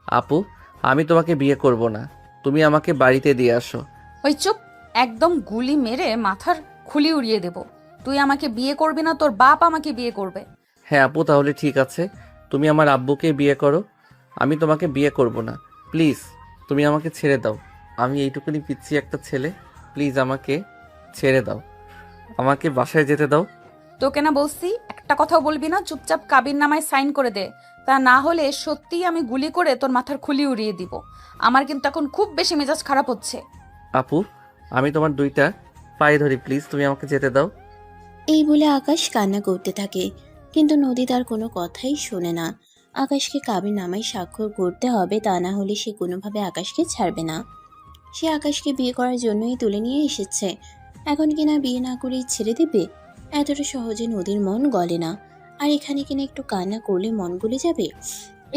আপু, আমি তোমাকে বিয়ে করব না। তুমি আমাকে বাড়িতে দিয়ে আসো। ওই চুপ! একদম গুলি মেরে মাথার খুলি উড়িয়ে দেব। তুই আমাকে বিয়ে করবি না, তোর বাপ আমাকে বিয়ে করবে। হ্যাঁ আপু, তাহলে ঠিক আছে, তুমি আমার আব্বুকে বিয়ে করো। আমি তোমাকে বিয়ে করব না। প্লিজ, তুমি আমাকে ছেড়ে দাও। আমি এইটুকুনি পিচ্ছি একটা ছেলে। প্লিজ আমাকে ছেড়ে দাও। আমাকে বাসায় যেতে দাও। তোকে না বলছি একটা কথাও বলবি না, চুপচাপ কাবির নামায় সাইন করে দে। তা না হলে সত্যিই আমি গুলি করে তোর মাথার খুলি উড়িয়ে দিব। আমার কিন্তু এখন খুব বেশি মেজাজ খারাপ হচ্ছে। আপু, আমি তোমার দুইটা পায়ে ধরি, প্লিজ তুমি আমাকে যেতে দাও। এই বলে আকাশ কান্না করতে থাকে, কিন্তু নদী তার কোনো কথাই শোনে না। আকাশকে কাবিননামায় স্বাক্ষর করতে হবে, তা না হলে সে কোনোভাবে আকাশকে ছাড়বে না। সে আকাশকে বিয়ে করার জন্যই তুলে নিয়ে এসেছে, এখন কিনা বিয়ে না করেই ছেড়ে দিবে? এতটা সহজে নদীর মন গলে না। আর এখানে কিনা একটু কান্না করলে মন গলে যাবে?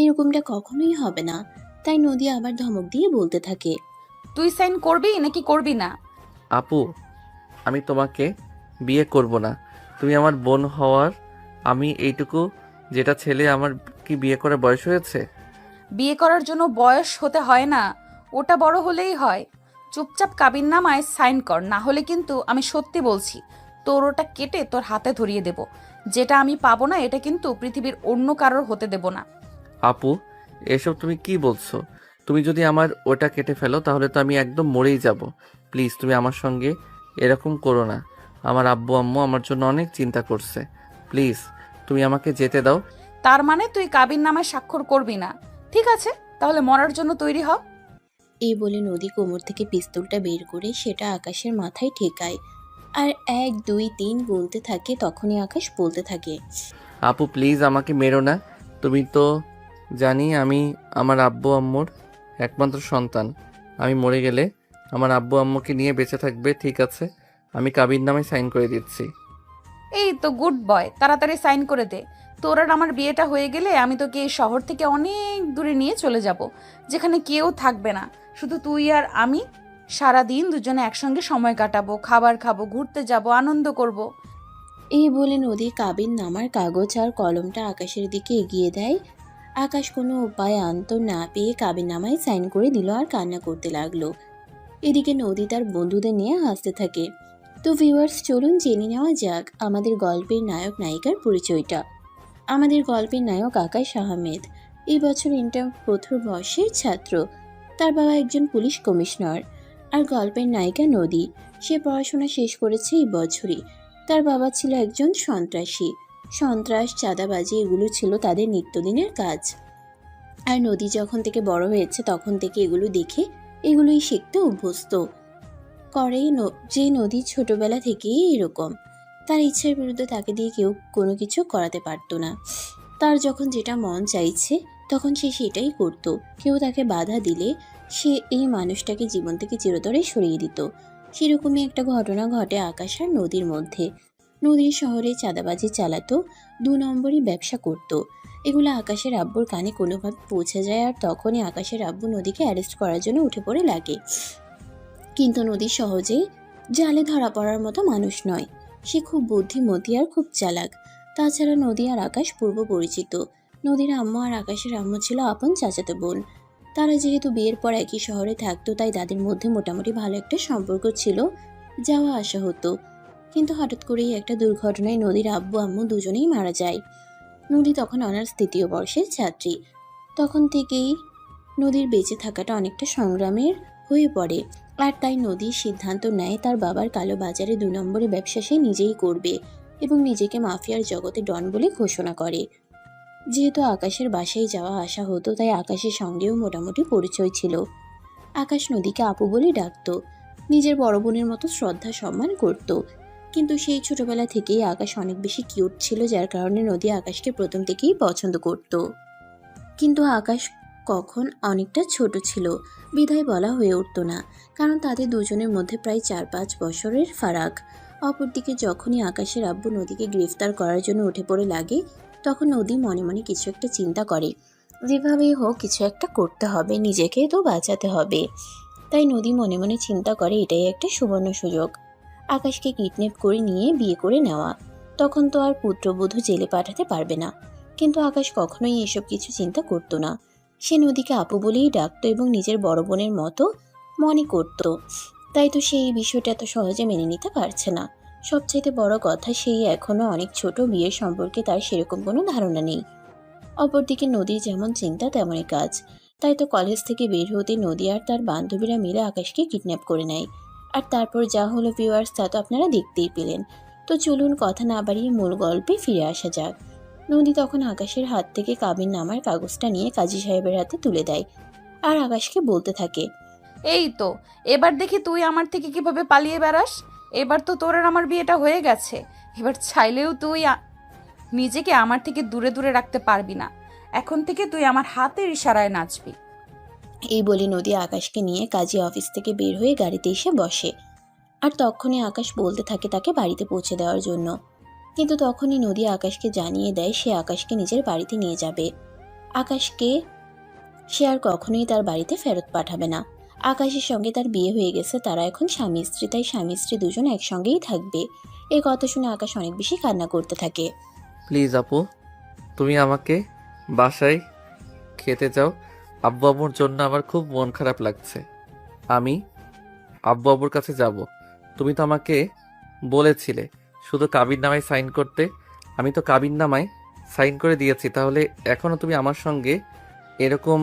এরকমটা কখনোই হবে না। তাই নদী আবার ধমক দিয়ে বলতে থাকে, তুই সাইন করবি নাকি করবি না? আপু, আমি তোমাকে বিয়ে করব না। তুমি আমার বোন হওয়ার, আমি এইটুকু যেটা ছেলে, আমার কি বিয়ে করার বয়স হয়েছে? বিয়ে করার জন্য বয়স হতে হয় না, ওটা বড় হলেই হয়। চুপচাপ কাবিননামায় সাইন কর, না হলে কিন্তু আমি সত্যি বলছি তোর ওটা কেটে তোর হাতে ধরিয়ে দেব। যেটা আমি পাবো না এটা কিন্তু পৃথিবীর অন্য কারোর হতে দেব না। আপু, এসব তুমি কি বলছো? তুমি যদি আমার ওটা কেটে ফেলো তাহলে তো আমি একদম মরেই যাব। প্লিজ তুমি আমার সঙ্গে এরকম করো না। আমার আব্বু আম্মু আমার জন্য অনেক চিন্তা করছে। প্লিজ তুমি আমাকে যেতে দাও। তার মানে তুই কাবিননামায় স্বাক্ষর করবি না? ঠিক আছে, তাহলে মরার জন্য তৈরি হ। এই বলে নদী কোমর থেকে পিস্তলটা বের করে সেটা আকাশের মাথায় ঠেকায়। আর 1 2 3 গুনতে থাকে। তখনই আকাশ বলতে থাকে, আপু প্লিজ আমাকে মেরো না। তুমি তো জানি আমি আমার আব্বু আম্মুর একমাত্র সন্তান। আমি মরে গেলে আমার আব্বু আম্মুকে নিয়ে বেঁচে থাকবে, ঠিক আছে? আমি কাবির নামে সাইন করে দিচ্ছি। এই তো গুড বয়, তাড়াতাড়ি সাইন করে দে। তোর আর আমার বিয়েটা হয়ে গেলে আমি তোকে এই শহর থেকে অনেক দূরে নিয়ে চলে যাব, যেখানে কেউ থাকবে না, শুধু তুই আর আমি। সারা দিন দুজনে একসঙ্গে সময় কাটাবো, খাবার খাবো, ঘুরতে যাব, আনন্দ করব। এই বলে নদী কাবিন নামার কাগজ আর কলমটা আকাশের দিকে এগিয়ে দেয়। আকাশ কোনো উপায় আন্ত না পেয়ে কাবিন নামায় সাইন করে দিল আর কান্না করতে লাগলো। এদিকে নদী তার বন্ধুদের নিয়ে হাসতে থাকে। তো ভিউয়ার্স, চলুন জেনে নেওয়া যাক আমাদের গল্পের নায়ক নায়িকার পরিচয়টা। আমাদের গল্পের নায়ক আকাশ আহমেদ। এই বছর ইন্টার প্রথম বর্ষের ছাত্র। তার বাবা একজন পুলিশ কমিশনার। আর গল্পের নায়িকা নদী। সে পড়াশোনা শেষ করেছে এই বছরই। তার বাবা ছিল একজন সন্ত্রাসী। সন্ত্রাস, চাঁদাবাজি এগুলো ছিল তাদের নিত্যদিনের কাজ। আর নদী যখন থেকে বড় হয়েছে তখন থেকে এগুলো দেখে এগুলোই শিখতে অভ্যস্ত করে। যে নদী ছোটবেলা থেকেই এরকম। তার ইচ্ছার বিরুদ্ধে তাকে দিয়ে কেউ কোনো কিছু করাতে পারতো না। তার যখন যেটা মন চাইছে তখন সে সেটাই করত। কেউ তাকে বাধা দিলে সে এই মানুষটাকে জীবন থেকে চিরতরে সরিয়ে দিত। সেরকমই একটা ঘটনা ঘটে আকাশ আর নদীর মধ্যে। নদীর শহরে চাঁদাবাজি চালাতো, 2 নম্বরই ব্যবসা করত। এগুলো আকাশের আব্বুর কানে কোনোভাবে পৌঁছে যায়, আর তখনই আকাশের আব্বু নদীকে অ্যারেস্ট করার জন্য উঠে পড়ে লাগে। কিন্তু নদী সহজে জালে ধরা পড়ার মতো মানুষ নয়। সে খুব বুদ্ধিমতী আর খুব চালাক। তাছাড়া নদী আর আকাশ পূর্ব পরিচিত। নদীর আম্মু আর আকাশের আম্মু ছিল আপন চাচাতো বোন। তারা যেহেতু বিয়ের পর একই শহরে থাকতো, তাই তাদের মধ্যে মোটামুটি ভালো একটা সম্পর্ক ছিল, যাওয়া আসা হতো। কিন্তু হঠাৎ করেই একটা দুর্ঘটনায় নদীর আব্বু আম্মু দুজনেই মারা যায়। নদী তখন অনার্স 3য় বর্ষের ছাত্রী। তখন থেকেই নদীর বেঁচে থাকাটা অনেকটা সংগ্রামের হয়ে পড়ে। আর তাই নদী সিদ্ধান্ত নেয় তার বাবার কালো বাজারে 2 নম্বরে ব্যবসা সে নিজেই করবে এবং নিজেকে মাফিয়ার জগতে ডন বলে ঘোষণা করে। যেহেতু আকাশের বাসায় যাওয়া আসা হতো, তাই আকাশের সঙ্গেও মোটামুটি পরিচয় ছিল। আকাশ নদীকে আপু বলে ডাকতো, নিজের বড় বোনের মতো শ্রদ্ধা সম্মান করত। কিন্তু সেই ছোটবেলা থেকেই আকাশ অনেক বেশি কিউট ছিল, যার কারণে নদী আকাশকে প্রথম থেকেই পছন্দ করত। কিন্তু আকাশ কখন অনেকটা ছোট ছিল, বিধায় বলা হয়ে উঠত না, কারণ তাদের দুজনের মধ্যে প্রায় 4-5 বছরের ফারাক। অপরদিকে যখনই আকাশের আব্বু নদীকে গ্রেফতার করার জন্য উঠে পড়ে লাগে, তখন নদী মনে মনে কিছু একটা চিন্তা করে। যেভাবেই হোক কিছু একটা করতে হবে, নিজেকে তো বাঁচাতে হবে। তাই নদী মনে মনে চিন্তা করে এটাই একটা সুবর্ণ সুযোগ, আকাশকে কিডন্যাপ করে নিয়ে বিয়ে করে নেওয়া। তখন তো আর পুত্রবধূ জেলে পাঠাতে পারবে না। কিন্তু আকাশ কখনোই এসব কিছু চিন্তা করতো না। সে নদীকে আপু বলেই ডাকতো এবং নিজের বড় বোনের মতো মনে করত। তাই তো সে এই বিষয়টা এত সহজে মেনে নিতে পারছে না। সবচাইতে বড় কথা, সেই এখনো অনেক ছোট, বিয়ের সম্পর্কে তার সেরকম কোনো ধারণা নেই। অপরদিকে নদীর যেমন চিন্তা তেমনই কাজ। তাই তো কলেজ থেকে বের হতে নদী আর তার বান্ধবীরা মিলে আকাশকে কিডন্যাপ করে নেয়। আর তারপর যা হলো ভিউয়ার্স, তা তো আপনারা দেখতেই পেলেন। তো চলুন কথা না বাড়িয়ে মূল গল্পে ফিরে আসা যাক। নদী তখন আকাশের হাত থেকে কাবিননামার কাগজটা নিয়ে কাজী সাহেবের হাতে তুলে দেয় আর আকাশকে বলতে থাকে, এই তো, এবার দেখি তুই আমার থেকে কিভাবে পালিয়ে বেড়াস। এবার তো তোর আর আমার বিয়েটা হয়ে গেছে। এবার চাইলেও তুই নিজেকে আমার থেকে দূরে দূরে রাখতে পারবি না। এখন থেকে তুই আমার হাতের ইশারায় নাচবি। এই বলে নদী আকাশকে নিয়ে কাজী অফিস থেকে বের হয়ে গাড়িতে এসে বসে। আর তখনই আকাশ বলতে থাকে তাকে বাড়িতে পৌঁছে দেওয়ার জন্য। কিন্তু তখনই নদী আকাশকে জানিয়ে দেয় সে আকাশকে নিজের বাড়িতে নিয়ে যাবে। আকাশকে সে আর কখনোই তার বাড়িতে ফেরত পাঠাবে না। আকাশের সঙ্গে তার বিয়ে হয়ে গেছে, তারা এখন স্বামী স্ত্রী, তাই স্বামী স্ত্রী দুজন একসঙ্গেই থাকবে। এই কথা শুনে আকাশ অনেক বেশি কান্না করতে থাকে। প্লিজ আপু, তুমি আমাকে বাসায় খেতে যাও। আব্বু আম্মুর জন্য আমার খুব মন খারাপ লাগছে। আমি আব্বু আব্বুর কাছে যাব। তুমি তো আমাকে বলেছিলে শুধু কাবিননামায় সাইন করতে। আমি তো কাবিননামায় সাইন করে দিয়েছি, তাহলে এখনো তুমি আমার সঙ্গে এরকম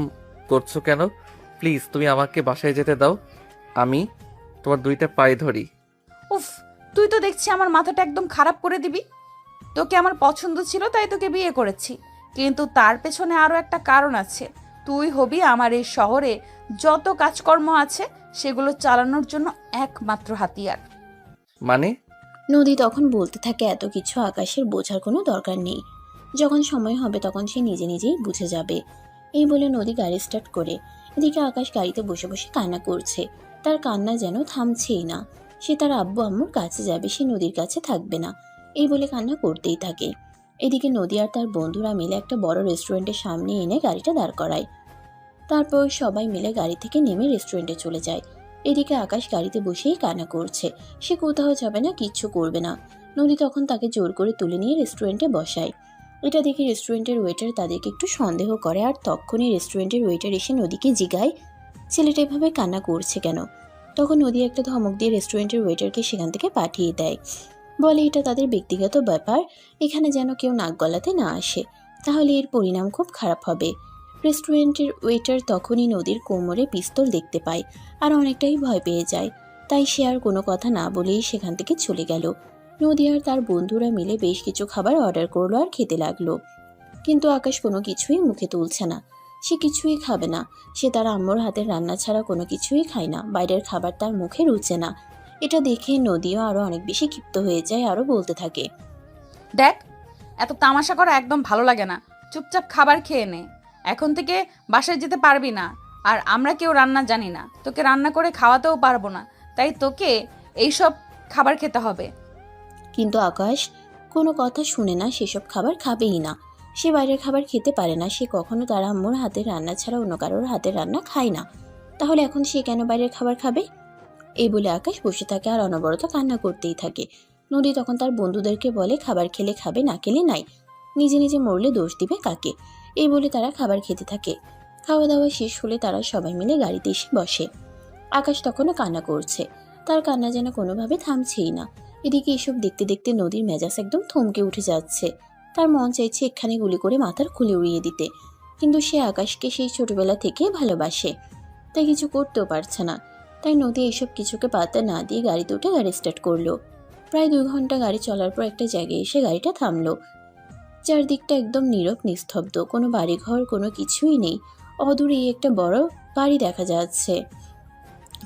করছো কেন? প্লিজ তুমি আমাকে বাসায় যেতে দাও। আমি তোমার দুইটা পায়ে ধরি। উফ, তুই তো দেখছি আমার মাথাটা একদম খারাপ করে দিবি। তোকে আমার পছন্দ ছিল তাই তোকে বিয়ে করেছি, কিন্তু তার পেছনে আরও একটা কারণ আছে। তুই হবি আমার এই শহরে যত কাজকর্ম আছে সেগুলো চালানোর জন্য একমাত্র হাতিয়ার। মানে? নদী তখন বলতে থাকে এত কিছু আকাশের বোঝার কোনো দরকার নেই। যখন সময় হবে তখন সে নিজে নিজেই বুঝে যাবে। এই বলে নদী গাড়ি স্টার্ট করে। এদিকে আকাশ গাড়িতে বসে বসে কান্না করছে। তার কান্না যেন থামছেই না। সে তার আব্বু আম্মুর কাছে যাবে, সে নদীর কাছে থাকবে না, এই বলে কান্না করতেই থাকে। এদিকে নদী আর তার বন্ধুরা মিলে একটা বড় রেস্টুরেন্টের সামনে এনে গাড়িটা দাঁড় করায়। তারপর সবাই মিলে গাড়ি থেকে নেমে রেস্টুরেন্টে চলে যায়। এদিকে আকাশ গাড়িতে বসেই কান্না করছে। সে কোথাও যাবে না, কিচ্ছু করবে না। নদী তখন তাকে জোর করে তুলে নিয়ে রেস্টুরেন্টে বসায়। এটা দেখে রেস্টুরেন্টের ওয়েটার তাদেরকে একটু সন্দেহ করে, আর তখনই রেস্টুরেন্টের ওয়েটার এসে নদীকে জিগায় ছেলেটা এভাবে কান্না করছে কেন। তখন নদী একটা ধমক দিয়ে রেস্টুরেন্টের ওয়েটারকে সেখান থেকে পাঠিয়ে দেয়। বলে এটা তাদের ব্যক্তিগত ব্যাপার, এখানে যেন কেউ নাক গলাতে না আসে, তাহলে এর পরিণাম খুব খারাপ হবে। রেস্টুরেন্টের ওয়েটার তখনই নদীর কোমরে পিস্তল দেখতে পায় আর অনেকটাই ভয় পেয়ে যায়। তাই সে আর কোনো কথা না বলেই সেখান থেকে চলে গেল। নদী আর তার বন্ধুরা মিলে বেশ কিছু খাবার অর্ডার করলো আর খেতে লাগলো। কিন্তু আকাশ কোনো কিছুই মুখে তুলছে না। সে কিছুই খাবে না। সে তার আম্মুর হাতের রান্না ছাড়া কোনো কিছুই খায় না। বাইরের খাবার তার মুখে রুচে না। এটা দেখে নদীও আরো অনেক বেশি ক্ষিপ্ত হয়ে যায়, আরো বলতে থাকে, দেখ, এত তামাশা করা একদম ভালো লাগে না। চুপচাপ খাবার খেয়ে নে। এখন থেকে বাসায় যেতে পারবি না। আর আমরা কেউ রান্না জানি না, তোকে রান্না করে খাওয়াতেও পারবো না। তাই তোকে এইসব খাবার খেতে হবে। কিন্তু আকাশ কোনো কথা শুনে না, সেসব খাবার খাবেই না। সে বাইরের খাবার খেতে পারে না। সে কখনো তার আম্মুর হাতের রান্না ছাড়া অন্য কারোর হাতের রান্না খায় না। তাহলে এখন সে কেন বাইরের খাবার খাবে? এই বলে আকাশ বসে থাকে আর অনবরত কান্না করতেই থাকে। নদী তখন তার বন্ধুদেরকে বলে খাবার খেলে খাবে, না খেলে নাই। নিজে নিজে মরলে দোষ দিবে কাকে। এই বলে তারা খাবার খেতে থাকে। খাওয়া দাওয়া শেষ হলে তারা সবাই মিলে গাড়িতে এসে বসে। আকাশ তখনও কান্না করছে। তার কান্না যেন কোনোভাবে থামছেই না। এদিকে এসব দেখতে দেখতে নদীর মেজাজ একদম থমকে উঠে যাচ্ছে। তার মন চাইছে এখানে গুলি করে মাথার খুলে উড়িয়ে দিতে, কিন্তু সে আকাশকে সেই ছোটবেলা থেকে ভালোবাসে, তাই কিছু করতেও পারছে না। তাই নদী এইসব কিছুকে পাত্তা না দিয়ে গাড়িতে উঠে গাড়ি স্টার্ট করলো। প্রায় 2 ঘন্টা গাড়ি চলার পর একটা জায়গায় এসে গাড়িটা থামলো। চারদিকটা একদম নীরব নিস্তব্ধ, কোনো বাড়িঘর কোনো কিছুই নেই। অদূরে একটা বড় বাড়ি দেখা যাচ্ছে,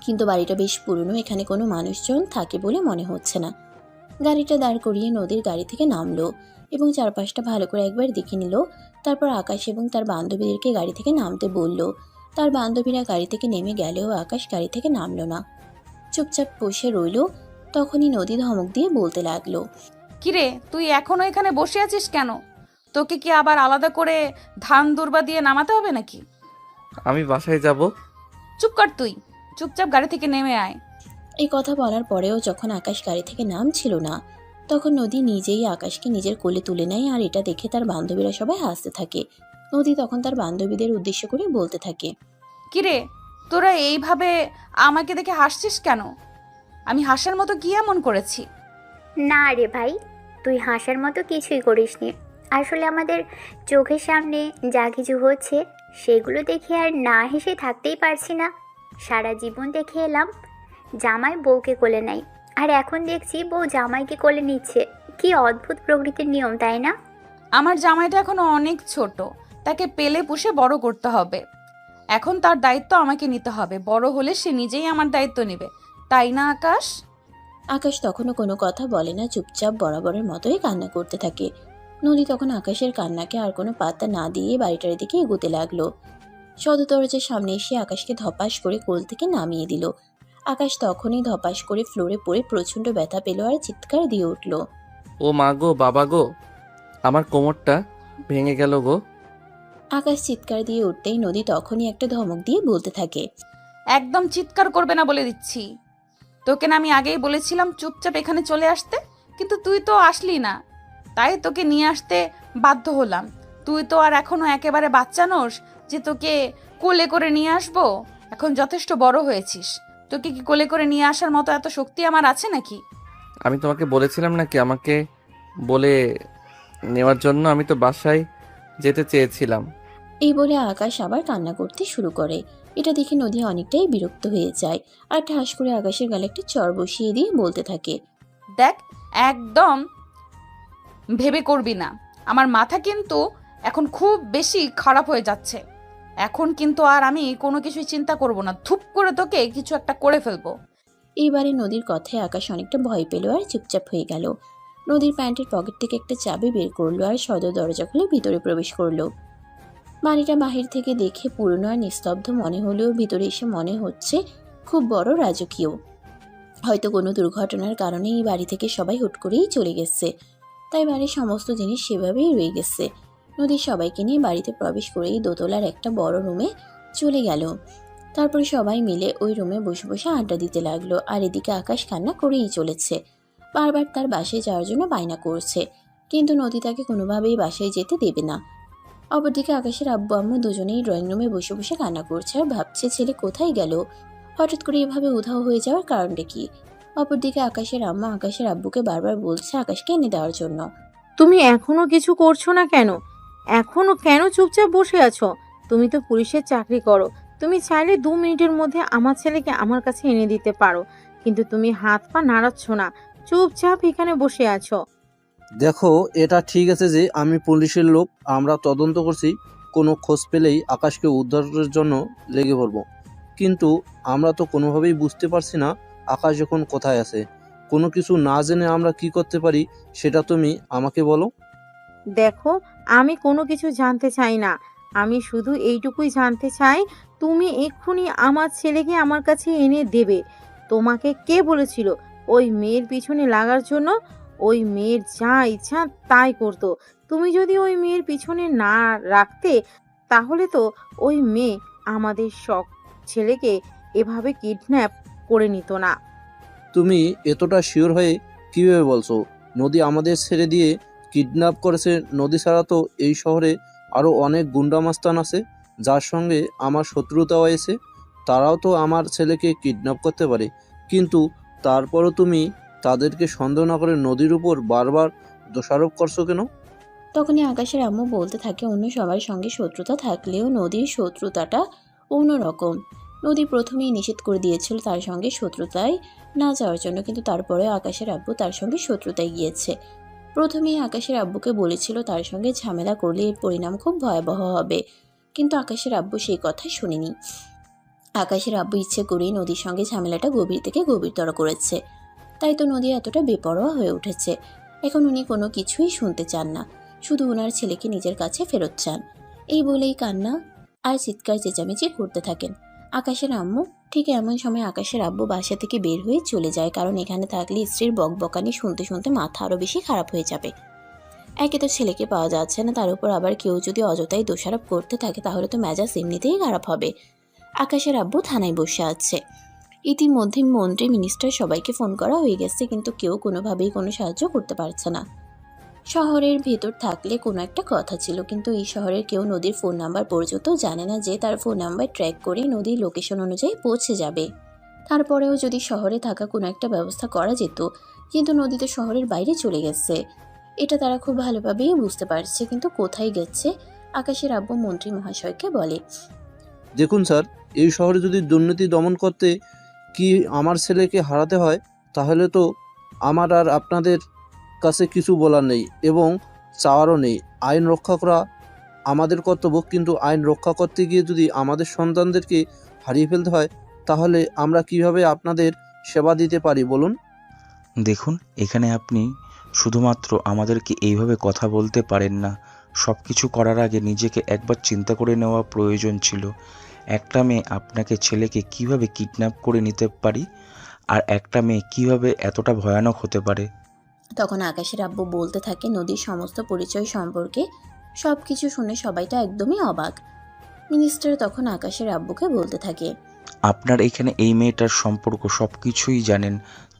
কিন্তু বাড়িটা বেশ পুরনো, এখানে কোনো মানুষজন থাকে বলে মনে হচ্ছে না। গাড়িটা দাঁড় করিয়ে নদীর গাড়ি থেকে নামলো এবং চারপাশটা ভালো করে একবার দেখে নিল। তারপর আকাশ এবং তার বান্ধবীদেরকে গাড়ি থেকে নামতে বলল। তার বান্ধবীরা গাড়ি থেকে নেমে গেলেও আকাশ গাড়ি থেকে নামলো না, চুপচাপ বসে রইল। তখনই নদী ধমক দিয়ে বলতে লাগলো, কিরে, তুই এখনো এখানে বসে আছিস কেন? তোকে কি আবার আলাদা করে ধান দুর্বা দিয়ে নামাতে হবে নাকি? আমি বাসায় যাব। চুপ কর তুই, চুপচাপ গাড়ি থেকে নেমে আয়। এই কথা বলার পরেও যখন আকাশ গাড়ি থেকে নামছিল না, তখন নদী নিজেই আকাশকে নিজের কোলে তুলে নেয়। আর এটা দেখে তার বান্ধবীরা সবাই হাসতে থাকে। নদী তখন তার বান্ধবীদের উদ্দেশ্য করে বলতে থাকে। কিরে, তোরা এইভাবে আমাকে দেখে হাসছিস কেন? আমি হাসার মতো কি এমন করেছি? না রে ভাই, তুই হাসার মতো কিছুই করিসনি। আসলে আমাদের চোখের সামনে যা কিছু হচ্ছে সেগুলো দেখে আর না হেসে থাকতেই পারছি না। সারা জীবন দেখে এলাম জামাই বউকে কোলে নেয়, আর এখন দেখছি বউ জামাইকে কোলে নিচ্ছে। কি অদ্ভুত প্রকৃতির নিয়ম, তাই না? আমার জামাইটা এখনো অনেক ছোট, তাকে পেলে পুষে বড় করতে হবে। এখন তার দায়িত্ব আমাকে নিতে হবে, বড় হলে সে নিজেই আমার দায়িত্ব নেবে, তাই না আকাশ? আকাশ তখনও কোনো কথা বলে না, চুপচাপ বরাবরের মতোই কান্না করতে থাকে। নদী তখন আকাশের কান্নাকে আর কোনো পাত্তা না দিয়ে বাড়িটার দিকে এগোতে লাগলো। সদর দরজার সামনে এসে আকাশকে ধপাস করে কোল থেকে নামিয়ে দিল। আকাশ তখনই ধপাস করে ফ্লোরে পড়ে প্রচণ্ড ব্যথা পেল আর চিৎকার দিয়ে উঠল। ও মা গো, বাবা গো, আমার কোমরটা ভেঙে গেল গো। আকাশ চিৎকার দিয়ে উঠতেই নদী তখনই একটা ধমক দিয়ে বলতে থাকে। একদম চিৎকার করবে না বলে দিচ্ছি। তোকে না আমি আগেই বলেছিলাম চুপচাপ এখানে চলে আসতে, কিন্তু তুই তো আসলি না, তাই তোকে নিয়ে আসতে বাধ্য হলাম। তুই তো আর এখনো একেবারে বাচ্চা নোস যে তোকে কোলে করে নিয়ে আসবো। এখন যথেষ্ট বড় হয়েছিস, তোকে কি কোলে করে নিয়ে আসার মতো এত শক্তি আমার আছে নাকি? আমি তোমাকে বলেছিলাম নাকি আমাকে বলে নেওয়ার জন্য? আমি তো বাসায় যেতে চেয়েছিলাম। এই বলে আকাশ আবার কান্না করতে শুরু করে। এটা দেখে নদী অনেকটাই বিরক্ত হয়ে যায় আর ঠাস করে আকাশের গালে একটা চড় বসিয়ে দিয়ে বলতে থাকে। দেখ, একদম ভেবে করবি না। আমার মাথা কিন্তু এখন খুব বেশি খারাপ হয়ে যাচ্ছে। এখন কিন্তু আর আমি কোনো কিছুই চিন্তা করব না, ধুপ করে তোকে কিছু একটা করে ফেলবো। এইবারে নদীর কথায় আকাশ অনেকটা ভয় পেল আর চুপচাপ হয়ে গেল। নদীর প্যান্টের পকেট থেকে একটা চাবি বের করলো আর সদর দরজা খুলে ভিতরে প্রবেশ করলো। বাড়িটা বাহির থেকে দেখে পুরনো আর নিস্তব্ধ মনে হলেও ভিতরে এসে মনে হচ্ছে খুব বড় রাজকীয়। হয়তো কোনো দুর্ঘটনার কারণে এই বাড়ি থেকে সবাই হুট করেই চলে গেছে, তাই বাড়ির সমস্ত জিনিস সেভাবেই রয়ে গেছে। নদী সবাইকে নিয়ে বাড়িতে প্রবেশ করেই দোতলার একটা বড় রুমে চলে গেল। তারপরে সবাই মিলে ওই রুমে বসে বসে আড্ডা দিতে লাগলো। আর এদিকে আকাশ কান্না করেই চলেছে, বারবার তার বাসায় যাওয়ার জন্য বায়না করছে, কিন্তু নদী তাকে কোনোভাবেই বাসায় যেতে দেবে না। অপরদিকে আকাশের আব্বু আম্মু দুজনেই ড্রয়িং রুমে বসে বসে কান্না করছে আর ভাবছে ছেলে কোথায় গেল, হঠাৎ করে এভাবে উধাও হয়ে যাওয়ার কারণটা কি। অপরদিকে আকাশের আম্মা আকাশের আব্বুকে বারবার বলছে আকাশকে এনে দেওয়ার জন্য। তুমি এখনো কিছু করছো না কেন? এখনো কেন চুপচাপ বসে আছো? তুমি তো পুলিশের চাকরি করো, তুমি চাইলে 2 মিনিটের মধ্যে আমার ছেলেকে আমার কাছে এনে দিতে পারো, কিন্তু তুমি হাত পা নাড়াচ্ছ না, চুপচাপ এখানে বসে আছো। দেখো, এটা ঠিক আছে যে আমি পুলিশের লোক, আমরা তদন্ত করছি, কোনো খোঁজ পেলেই আকাশকে উদ্ধারের জন্য লেগে পড়ব। কিন্তু আমরা তো কোনোভাবেই বুঝতে পারছি না আকাশ এখন কোথায় আছে। কোনো কিছু না জেনে আমরা কি করতে পারি সেটা তুমি আমাকে বলো। দেখো, আমি কোনো কিছু জানতে চাই না, আমি শুধু এইটুকুই জানতে চাই তুমি এক্ষুনি আমার ছেলেকে আমার কাছে এনে দেবে। তোমাকে কে বলেছিল ওই মেয়ের পিছনে লাগার জন্য? ওই মেয়ের যা ইচ্ছা তাই করতো। তুমি যদি ওই মেয়ের পিছনে না রাখতে, তাহলে তো ওই মেয়ে আমাদের সব ছেলেকে এভাবে কিডন্যাপ করে নিত না। তুমি এতটা শিওর হয়ে কীভাবে বলছো নদী আমাদের ছেড়ে দিয়ে কিডন্যাপ করেছে? নদী ছাড়া তো এই শহরে আরও অনেক গুন্ডা মাস্তান আছে যার সঙ্গে আমার শত্রুতা হয়েছে, তারাও তো আমার ছেলেকে কিডন্যাপ করতে পারে। কিন্তু তারপরও তুমি তাদেরকে সন্দেহ না করে নদীর উপর বারবার দোষারোপ করছো কেন? তখনই আকাশের আম্মু বলতে থাকে অন্য সবার সঙ্গে শত্রুতা থাকলেও নদীর শত্রুতাটা অন্যরকম। নদী প্রথমেই নিষেধ করে দিয়েছিল তার সঙ্গে শত্রুতায় না যাওয়ার জন্য, কিন্তু তারপরেও আকাশের আব্বু তার সঙ্গে শত্রুতায় গিয়েছে। প্রথমেই আকাশের আব্বুকে বলেছিল তার সঙ্গে ঝামেলা করলে এর পরিণাম খুব ভয়াবহ হবে, কিন্তু আকাশের আব্বু সেই কথা শুনেনি। আকাশের আব্বু ইচ্ছে করেই নদীর সঙ্গে ঝামেলাটা গভীর থেকে গভীরতর করেছে, তাই তো নদী এতটা বেপরোয়া হয়ে উঠেছে। এখন উনি কোনো কিছুই শুনতে চান না, শুধু ওনার ছেলেকে নিজের কাছে ফেরত চান। এই বলেই কান্না আর চিৎকার চেঁচামেচি করতে থাকেন আকাশের আম্মু। ঠিক এমন সময় আকাশের আব্বু বাসা থেকে বের হয়ে চলে যায়, কারণ এখানে থাকলে স্ত্রীর বকবকানি শুনতে শুনতে মাথা আরও বেশি খারাপ হয়ে যাবে। একে তো ছেলেকে পাওয়া যাচ্ছে না, তার উপর আবার কেউ যদি অযথাই দোষারোপ করতে থাকে তাহলে তো মেজাজ এমনিতেই খারাপ হবে। আকাশের আব্বু থানায় বসে আছে। ইতিমধ্যে মন্ত্রী মিনিস্টার সবাইকে ফোন করা হয়ে গেছে, কিন্তু কেউ কোনোভাবেই কোনো সাহায্য করতে পারছে না। শহরের ভেতর থাকলে কোনো একটা কথা ছিল, কিন্তু এই শহরের কেউ নদীর ফোন নাম্বার পর্যন্ত জানে না যে তার ফোন নাম্বার ট্র্যাক করে নদীর লোকেশন অনুযায়ী পৌঁছে যাবে। তারপরেও যদি শহরে থাকা কোনো একটা ব্যবস্থা করা যেত, কিন্তু নদী তো শহরের বাইরে চলে গেছে। এটা তারা খুব ভালোভাবেই বুঝতে পারছে, কিন্তু কোথায় গেছে? আকাশের আব্বু মন্ত্রী মহাশয়কে বলে, দেখুন স্যার, এই শহরে যদি দুর্নীতি দমন করতে কি আমার ছেলেকে হারাতে হয়, তাহলে তো আমার আর আপনাদের কাছে কিছু বলার নেই এবং চাওয়ারও নেই। আইন রক্ষা করা আমাদের কর্তব্য, কিন্তু আইন রক্ষা করতে গিয়ে যদি আমাদের সন্তানদেরকে হারিয়ে ফেলতে হয়, তাহলে আমরা কিভাবে আপনাদের সেবা দিতে পারি বলুন? দেখুন, এখানে আপনি শুধুমাত্র আমাদেরকে এইভাবে কথা বলতে পারেন না। সব কিছু করার আগে নিজেকে একবার চিন্তা করে নেওয়া প্রয়োজন ছিল। একটা মেয়ে আপনাকে ছেলেকে কিভাবে কিডন্যাপ করে নিতে পারি, আর একটা মেয়ে কিভাবে এতটা ভয়ানক হতে পারে। তখন আকাশের আব্বু বলতে থাকে নদীর সমস্ত পরিচয় সম্পর্কে। সব কিছু শুনে সবাইটা একদমই অবাক। মিনিস্টার তখন আকাশের আব্বুকে বলতে থাকে, আপনার এখানে এই মেয়েটার সম্পর্ক সব কিছুই জানেন,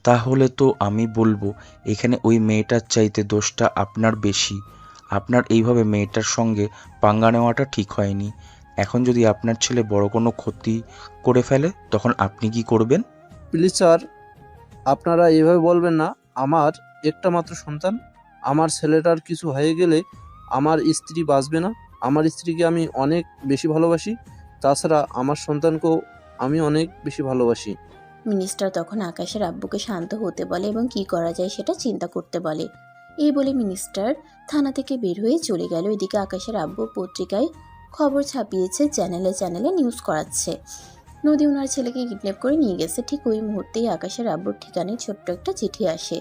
তাহলে তো আমি বলবো এখানে ওই মেয়েটার চাইতে দোষটা আপনার বেশি। আপনার এইভাবে মেয়েটার সঙ্গে পাঙ্গা নেওয়াটা ঠিক হয়নি। এখন যদি আপনার ছেলে বড় কোনো ক্ষতি করে ফেলে, তখন আপনি কি করবেন? প্লিজ স্যার, আপনারা এভাবে বলবেন না। আমার একটা মাত্র সন্তান, আমার ছেলেটার কিছু হয়ে গেলে আমার স্ত্রী বাঁচবে না। আমার স্ত্রীকে আমি অনেক বেশি ভালোবাসি, তাছাড়া আমার সন্তানকেও আমি অনেক বেশি ভালোবাসি। মিনিস্টার তখন আকাশের আব্বুকে শান্ত হতে বলে এবং কি করা যায় সেটা চিন্তা করতে বলে। এই বলে মিনিস্টার থানা থেকে বের হয়ে চলে গেল। এদিকে আকাশের আব্বু পত্রিকায় খবর ছাপিয়েছে, চ্যানেলে চ্যানেলে নিউজ করাচ্ছে নদী ওনার ছেলেকে কিডন্যাপ করে নিয়ে গেছে। ঠিক ওই মুহূর্তেই আকাশের আব্বুর ঠিকানায় ছোট্ট একটা চিঠি আসে।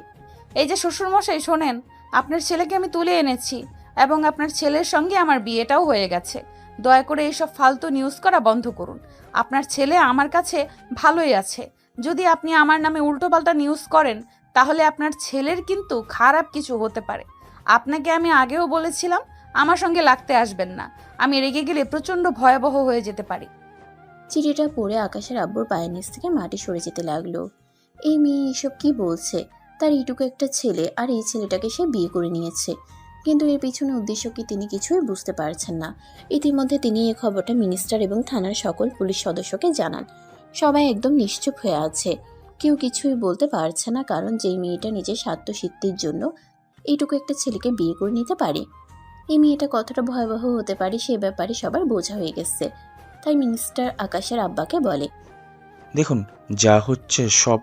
এই যে শ্বশুরমশাই শোনেন, আপনার ছেলেকে আমি তুলে এনেছি এবং আপনার ছেলের সঙ্গে আমার বিয়েটাও হয়ে গেছে। দয়া করে এইসব ফালতু নিউজ করা বন্ধ করুন। আপনার ছেলে আমার কাছে ভালোই আছে। যদি আপনি আমার নামে উল্টোপাল্টা নিউজ করেন, তাহলে আপনার ছেলের কিন্তু খারাপ কিছু হতে পারে। আপনাকে আমি আগেও বলেছিলাম আমার সঙ্গে লাগতে আসবেন না। আমি রেগে গেলে প্রচণ্ড ভয়াবহ হয়ে যেতে পারি। চিঠিটা পড়ে আকাশের আব্বুর পায়ের নিচ থেকে মাটি সরে যেতে লাগলো। এই মেয়ে এসব কি বলছে? তার এইটুকু একটা ছেলে, আর এই ছেলেটাকে সে বিয়ে করে নিয়েছে, কিন্তু এর পিছনে উদ্দেশ্য কি তিনি কিছুই বুঝতে পারছেন না। ইতিমধ্যে তিনি এই খবরটা মিনিস্টার এবং থানার সকল পুলিশ সদস্যকে জানান। সবাই একদম নিশ্চুপ হয়ে আছে, কেউ কিছুই বলতে পারছে না, কারণ যেই মেয়েটা নিজের স্বার্থসিদ্ধির জন্য এইটুকু একটা ছেলেকে বিয়ে করে নিতে পারে, এই মেয়েটা কতটা ভয়াবহ হতে পারে সে ব্যাপারে সবার বোঝা হয়ে গেছে। তাই মিনিস্টার আকাশের আব্বাকে বলে, দেখুন, যা হচ্ছে সব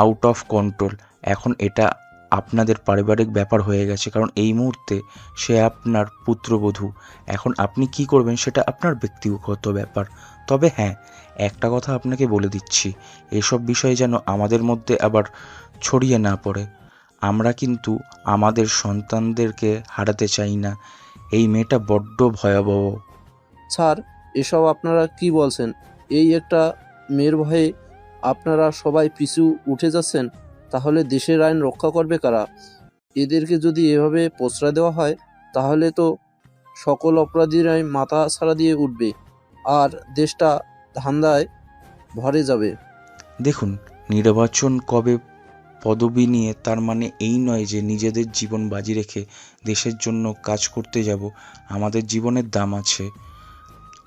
আউট অফ কন্ট্রোল। এখন এটা আপনাদের পারিবারিক ব্যাপার হয়ে গেছে, কারণ এই মুহূর্তে সে আপনার পুত্রবধূ। এখন আপনি কি করবেন সেটা আপনার ব্যক্তিগত ব্যাপার। তবে হ্যাঁ, একটা কথা আপনাকে বলে দিচ্ছি, এসব বিষয়ে যেন আমাদের মধ্যে আবার ছড়িয়ে না পড়ে। আমরা কিন্তু আমাদের সন্তানদেরকে হারাতে চাই না। এই মেয়েটা বড্ড ভয়াবহ। স্যার, এসব আপনারা কি বলছেন? এই একটা মেয়ের ভয়ে আপনারা সবাই পিছু উঠে যাচ্ছেন। তাহলে দেশের আইন রক্ষা করবে কারা? এদেরকে যদি এভাবে প্রশ্রয় দেওয়া হয়, তাহলে তো সকল অপরাধীরাই মাথা ছাড়া দিয়ে উঠবে, আর দেশটা ধান্দায় ভরে যাবে। দেখুন, নির্বাচন কবে পদবি নিয়ে তার মানে এই নয় যে নিজেদের জীবন বাজি রেখে দেশের জন্য কাজ করতে যাব। আমাদের জীবনের দাম আছে,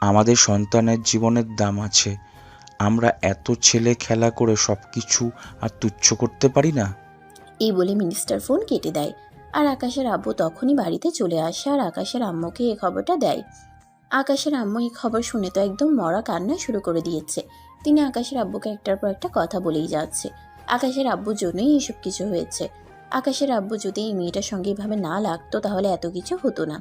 আমাদের সন্তানের জীবনের দাম আছে। আমরা এত ছেলে খেলা করে সব কিছু আর তুচ্ছ করতে পারি না। এই বলে মিনিস্টার ফোন কেটে দেয়। আর আকাশের আব্বু তখনই বাড়িতে চলে আসে আর আকাশের আম্মুকে এই খবরটা দেয়। আকাশের আম্মু এই খবর শুনে তো একদম মরা কান্না শুরু করে দিয়েছে। তিনি আকাশের আব্বুকে একটার পর একটা কথা বলেই যাচ্ছে। আকাশের আব্বুর জন্যই এসব কিছু হয়েছে। আকাশের আব্বু যদি এই মেয়েটার সঙ্গে এভাবে না লাগতো, তাহলে এত কিছু হতো না।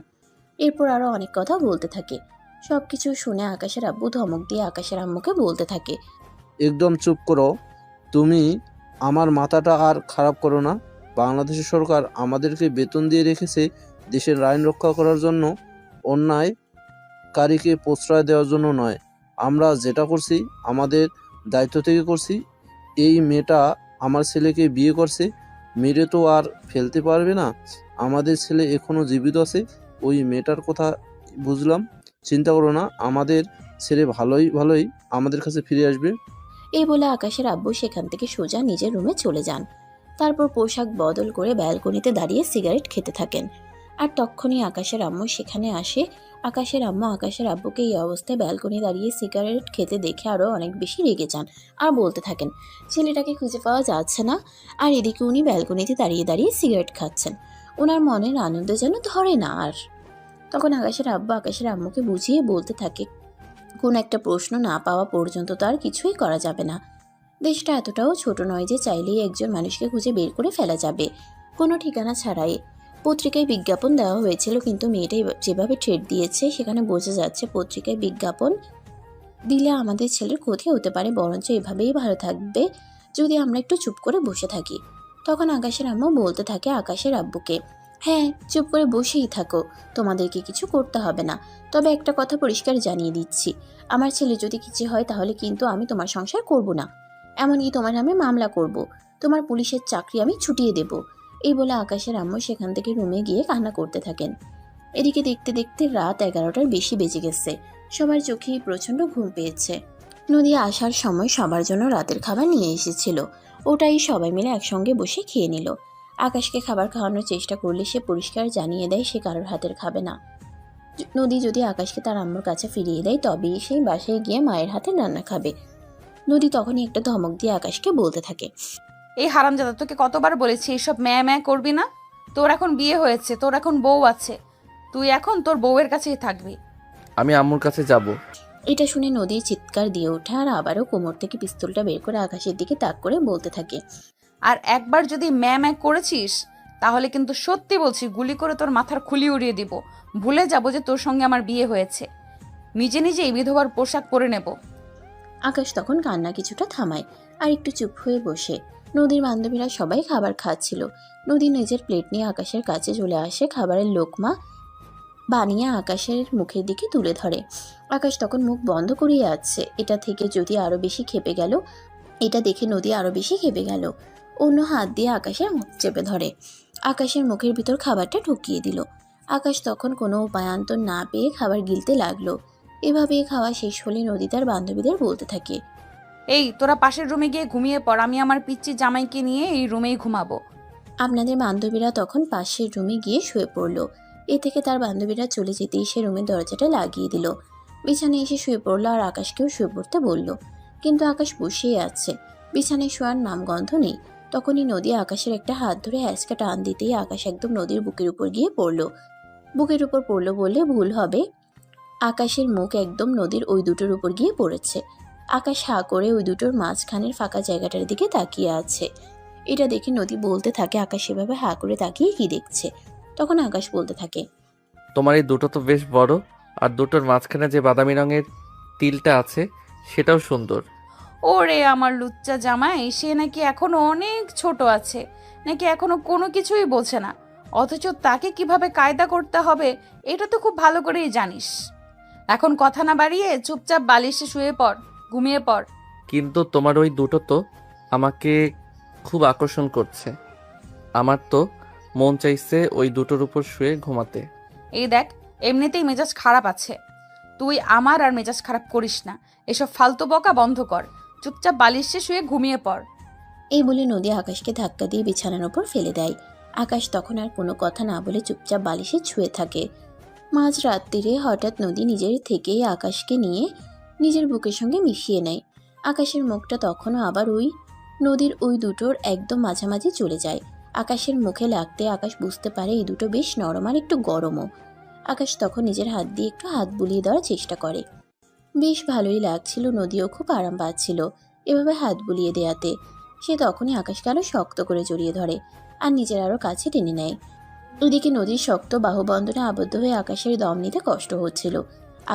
এরপর আরো অনেক কথা বলতে থাকে। সবকিছু শুনে আকাশের আব্বু ধমক দিয়ে আকাশের আম্মুকে বলতে থাকে, একদম চুপ করো। তুমি আমার মাথাটা আর খারাপ করো না। বাংলাদেশের সরকার আমাদেরকে বেতন দিয়ে রেখেছে দেশের আইন রক্ষা করার জন্য, অন্যায়কারীকে প্রশ্রয় দেওয়ার জন্য নয়। আমরা যেটা করছি আমাদের দায়িত্ব থেকে করছি। এই মেয়েটা আমার ছেলেকে বিয়ে করছে, মেরে তো আর ফেলতে পারবে না। আমাদের ছেলে এখনো জীবিত আছে। ওই মেয়েটার কথা বুঝলাম, চিন্তা করো না, আমাদের ছেলে ভালোই ভালোই আমাদের কাছে ফিরে আসবে। এই বলে আকাশের আব্বু সেখান থেকে সোজা নিজের রুমে চলে যান। তারপর পোশাক বদল করে ব্যালকনিতে দাঁড়িয়ে সিগারেট খেতে থাকেন। আর তক্ষুনি আকাশের আম্মু সেখানে আসে। আকাশের আম্মু আকাশের আব্বুকে এই অবস্থায় ব্যালকনি দাঁড়িয়ে সিগারেট খেতে দেখে আরও অনেক বেশি রেগে যান আর বলতে থাকেন ছেলেটাকে খুঁজে পাওয়া যাচ্ছে না। আর এদিকে উনি ব্যালকনিতে দাঁড়িয়ে দাঁড়িয়ে সিগারেট খাচ্ছেন। ওনার মনের আনন্দ যেন ধরে না আর। তখন আকাশের আব্বু আকাশের আম্মুকে বুঝিয়ে বলতে থাকে কোন একটা প্রশ্ন না পাওয়া পর্যন্ত তো আর কিছুই করা যাবে না। দেশটা এতটাও ছোট নয় যে চাইলেই একজন মানুষকে খুঁজে বের করে ফেলা যাবে কোনো ঠিকানা ছাড়াই। পত্রিকায় বিজ্ঞাপন দেওয়া হয়েছিল, কিন্তু মেয়েটাই যেভাবে ট্রেড দিয়েছে সেখানে বোঝা যাচ্ছে পত্রিকায় বিজ্ঞাপন দিলে আমাদের ছেলের ক্ষতি হতে পারে, বরঞ্চ এভাবেই ভালো থাকবে যদি আমরা একটু চুপ করে বসে থাকি। তখন আকাশের আম্মু বলতে থাকে আকাশের আব্বুকে, হ্যাঁ চুপ করে বসেই থাকো, তোমাদেরকে কিছু করতে হবে না। তবে একটা কথা পরিষ্কার জানিয়ে দিচ্ছি, আমার ছেলে যদি কিছু হয় তাহলে কিন্তু আমি তোমার সংসার করব না, এমনকি তোমার নামে মামলা করব, তোমার পুলিশের চাকরি আমি ছুটিয়ে দেব। এই বলে আকাশের আম্মু সেখান থেকে রুমে গিয়ে কান্না করতে থাকেন। এদিকে দেখতে দেখতে রাত 11টার বেশি বেজে গেছে। সবার চোখেই প্রচণ্ড ঘুম পেয়েছে। নদী আসার সময় সবার জন্য রাতের খাবার নিয়ে এসেছিল, ওটাই সবাই মিলে একসঙ্গে বসে খেয়ে নিল। আকাশকে খাবার খাওয়ানোর চেষ্টা করলে সে পরিষ্কার জানিয়ে দেয় সে কারোর হাতের খাবে না। নদী যদি আকাশকে তার আম্মুর কাছে ফিরিয়ে দেয় তবেই সেই বাসায় গিয়ে মায়ের হাতে রান্না খাবে। নদী তখনই একটা ধমক দিয়ে আকাশকে বলতে থাকে, এই হারামজাদা, তোকে কতবার বলেছি এইসব ম্যা ম্যা করবি না। তোর এখন বিয়ে হয়েছে, তোর এখন বউ আছে, তুই এখন তোর বউয়ের কাছেই থাকবি। আমি আম্মুর কাছে যাব। এটা শুনে নদী চিৎকার দিয়ে ওঠে আর আবারও কোমর থেকে পিস্তলটা বের করে আকাশের দিকে তাক করে বলতে থাকে, আর একবার যদি ম্যা ম্যা করেছিস তাহলে কিন্তু সত্যি বলছি গুলি করে তোর মাথার খুলি উড়িয়ে দিব। ভুলে যাব যে তোর সঙ্গে আমার বিয়ে হয়েছে, নিজে নিজেই বিধবার পোশাক পরে নেব। আকাশ তখন কান্না কিছুটা থামায় আর একটু চুপ হয়ে বসে। নদীর বান্ধবীরা সবাই খাবার খাচ্ছিল। নদী নিজের প্লেট নিয়ে আকাশের কাছে চলে আসে, খাবারের লোকমা বানিয়ে আকাশের মুখের দিকে তুলে ধরে। আকাশ তখন মুখ বন্ধ করিয়ে আছে। এটা থেকে যদি আরো বেশি খেপে গেল, এটা দেখে নদী আরো বেশি খেপে গেল। অন্য হাত দিয়ে আকাশের মুখ চেপে ধরে আকাশের মুখের ভিতর খাবারটা ঢুকিয়ে দিল। আকাশ তখন কোনো উপায়ান্তর না পেয়ে খাবার গিলতে লাগলো। এভাবে খাওয়া শেষ হলে নদী তার বান্ধবীদের বলতে থাকে, এই তোরা পাশের রুমে গিয়ে ঘুমিয়ে পড়, আমি আমার পিচ্চি জামাইকে নিয়ে এই রুমেই ঘুমাবো। আপনাদের বান্ধবীরা তখন পাশের রুমে গিয়ে শুয়ে পড়ল। এ থেকে তার বান্ধবীরা চলে যেতেই সে রুমের দরজাটা লাগিয়ে দিল। বিছানায় এসে শুয়ে পড়লো আর আকাশকেও শুয়ে পড়তে বলল, কিন্তু আকাশ বসেই আছে, বিছানায় শোয়ার নামগন্ধ নেই। তখনই নদী আকাশের একটা হাত ধরে হ্যাঁচকা টান দিতেই আকাশ একদম নদীর বুকের উপর গিয়ে পড়ল। বুকের উপর পড়লো বললে ভুল হবে, আকাশের মুখ একদম নদীর ওই দুটোর উপর গিয়ে পড়েছে। আকাশ হা করে ওই দুটোর মাঝখানের ফাঁকা জায়গাটার দিকে তাকিয়ে আছে। এটা দেখে নদী বলতে থাকে আকাশ এভাবে হা করে তাকিয়ে কি দেখছে। তখন আকাশ বলতে থাকে, তোমার এই দুটো তো বেশ বড়, আর দুটোর মাঝখানে যে বাদামি রঙের তিলটা আছে সেটাও সুন্দর। ওরে আমার লুচ্চা জামাই, সে নাকি এখনো অনেক ছোট আছে, নাকি এখনো কোনো কিছুই বোঝে না, অথচ তাকে কিভাবে কায়দা করতে হবে এটা তো খুব ভালো করেই জানিস। এখন কথা না বাড়িয়ে চুপচাপ বালিশে শুয়ে পড়, ঘুমিয়ে পড়। কিন্তু তোমার ওই দুটো তো আমাকে খুব আকর্ষণ করছে। আমার তো মন চাইছে ওই দুটোর উপর শুয়ে ঘুমাতে। এই দেখ, এমনিতেই মেজাজ খারাপ আছে, তুই আমার আর মেজাজ খারাপ করিস না। এসব ফালতু বকা বন্ধ কর, চুপচাপ বালিশে শুয়ে ঘুমিয়ে পড়। এই বলে নদী আকাশকে ধাক্কা দিয়ে বিছানার ওপর ফেলে দেয়। আকাশ তখন আর কোনো কথা না বলে চুপচাপ বালিশে ছুঁয়ে থাকে। মাঝ রাত্রিরে হঠাৎ নদী নিজের থেকেই আকাশকে নিয়ে নিজের বুকের সঙ্গে মিশিয়ে নেয়। আকাশের মুখটা তখনও আবার ওই নদীর ওই দুটোর একদম মাঝামাঝি চলে যায়। আকাশের মুখে লাগতে আকাশ বুঝতে পারে এই দুটো বেশ নরম আর একটু গরমও। আকাশ তখন নিজের হাত দিয়ে একটু হাত বুলিয়ে দেওয়ার চেষ্টা করে। বেশ ভালোই লাগছিল, নদীও খুব আরাম পাচ্ছিল এভাবে হাত বুলিয়ে দেয়াতে। সে তখনই আকাশকে আরো শক্ত করে জড়িয়ে ধরে আর নিজের আরো কাছে টেনে নেয়। ওদিকে নদীর শক্ত বাহুবন্ধনে আবদ্ধ হয়ে আকাশের দম নিতে কষ্ট হচ্ছিল।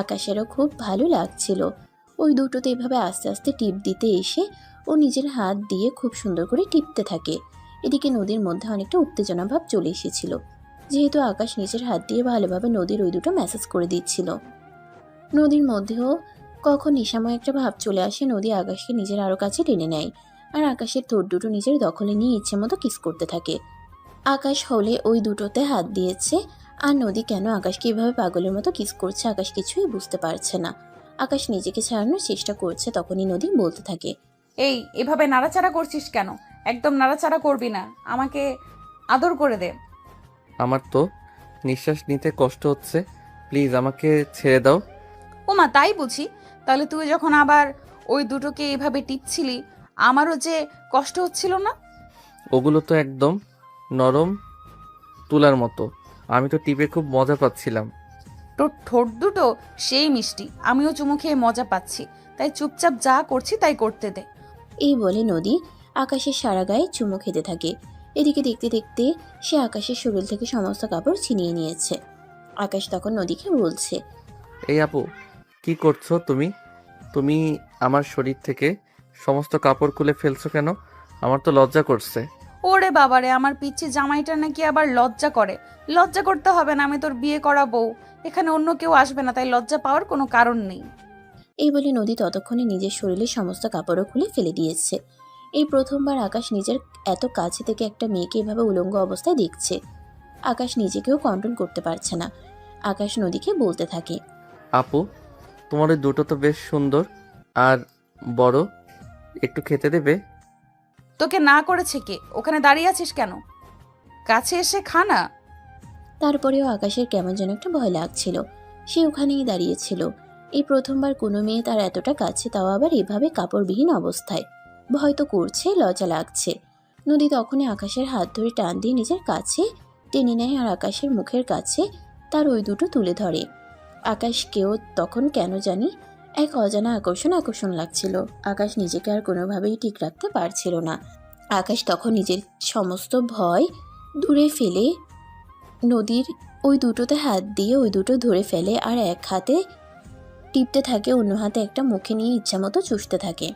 আকাশেরও খুব ভালো লাগছিল। ওই দুটোতে এভাবে আস্তে আস্তে টিপ দিতে এসে ও নিজের হাত দিয়ে খুব সুন্দর করে টিপতে থাকে। এদিকে নদীর মধ্যে অনেকটা উত্তেজনা ভাব চলে এসেছিল, যেহেতু আকাশ নিজের হাত দিয়ে ভালোভাবে নদীর ওই দুটো ম্যাসেজ করে দিচ্ছিল। নদীর মধ্যেও কখন নেশাময় একটা ভাব চলে আসে। নদী আকাশকে নিজের আরো কাছে টেনে নেয় আর আকাশের ঠোঁট দুটো নিজের দখলে নিয়ে ইচ্ছে মতো কিস করতে থাকে। আকাশ হলে ওই দুটোতে হাত দিয়েছে আর নদী কেন আকাশকে এভাবে পাগলের মতো কিস করছে আকাশ কিছুই বুঝতে পারছে না। আকাশ নিজেকে ছাড়ানোর চেষ্টা করছে, তখনই নদী বলতে থাকে, এই এভাবে নাড়াচাড়া করছিস কেন? একদম নাড়াচাড়া করবি না, আমাকে আদর করে দে। আমার তো নিঃশ্বাস নিতে কষ্ট হচ্ছে, প্লিজ আমাকে ছেড়ে দাও। ওমা তাই বুঝি? তাহলে তুই যখন আবার ওই দুটোকে এইভাবে টিপছিলি, আমারও যে কষ্ট হচ্ছিল না? ওগুলো তো একদম নরম তুলার মতো, আমি তো টিপে খুব মজা পাচ্ছিলাম। তোর ঠোঁট দুটো সেই মিষ্টি, আমিও চুমু খেয়ে মজা পাচ্ছি, তাই চুপচাপ যা করছি তাই করতে দে। এই বলে নদী আকাশের সারা গায়ে চুমু খেতে থাকে। এদিকে দেখতে দেখতে সে আকাশের শরীর থেকে সমস্ত কাপড় ছিনিয়ে নিয়েছে। আকাশ তখন নদীকে বলছে, এই আপু, কি করছো তুমি? তুমি আমার শরীর থেকে সমস্ত কাপড় খুলে ফেলছো কেন? আমার তো লজ্জা করছে। ওরে বাবারে, আমার পিচ্ছি জামাইটা নাকি আবার লজ্জা করে। লজ্জা করতে হবে না, আমি তোর বিয়ে করা বউ, এখানে অন্য কেউ আসবে না, তাই লজ্জা পাওয়ার কোনো কারণ নেই। এই বলে নদী ততক্ষণে নিজের শরীরের সমস্ত কাপড়ও খুলে ফেলে দিয়েছে। এই প্রথমবার আকাশ নিজের এত কাছে থেকে একটা মেয়েকে এভাবে উলঙ্গ অবস্থায় দেখছে। আকাশ নিজেকেও কন্ট্রোল করতে পারছে না। আকাশ নদীকে বলতে থাকে, আপু, তোমার ওই দুটো তো বেশ সুন্দর আর বড়, একটু খেতে দেবে? তোকে না করেছে কে? ওখানে দাঁড়িয়ে আছিস কেন? কাছে এসে খা না। তারপরেও আকাশের কেমন যেন একটা ভয় লাগছিল। সে ওখানেই দাঁড়িয়েছিল। এই প্রথমবার কোনো মেয়ে তার এতটা কাছে, তাও আবার এভাবে কাপড়বিহীন অবস্থায়। ভয় তো করছে, লজ্জা লাগছে। নদী তখনই আকাশের হাত ধরে টান দিয়ে নিজের কাছে টেনে নেয় আর আকাশের মুখের কাছে তার ওই দুটো তুলে ধরে। আকাশকেও তখন কেন জানি এক অজানা আকর্ষণ আকর্ষণ লাগছিল। আকাশ নিজেকে আর কোনোভাবেই ঠিক রাখতে পারছিল না। আকাশ তখন নিজের সমস্ত ভয় দূরে ফেলে নদীর ওই দুটোতে হাত দিয়ে ওই দুটো ধরে ফেলে আর এক হাতে টিপতে থাকে, অন্য হাতে একটা মুখে নিয়ে ইচ্ছামতো চুষতে থাকে।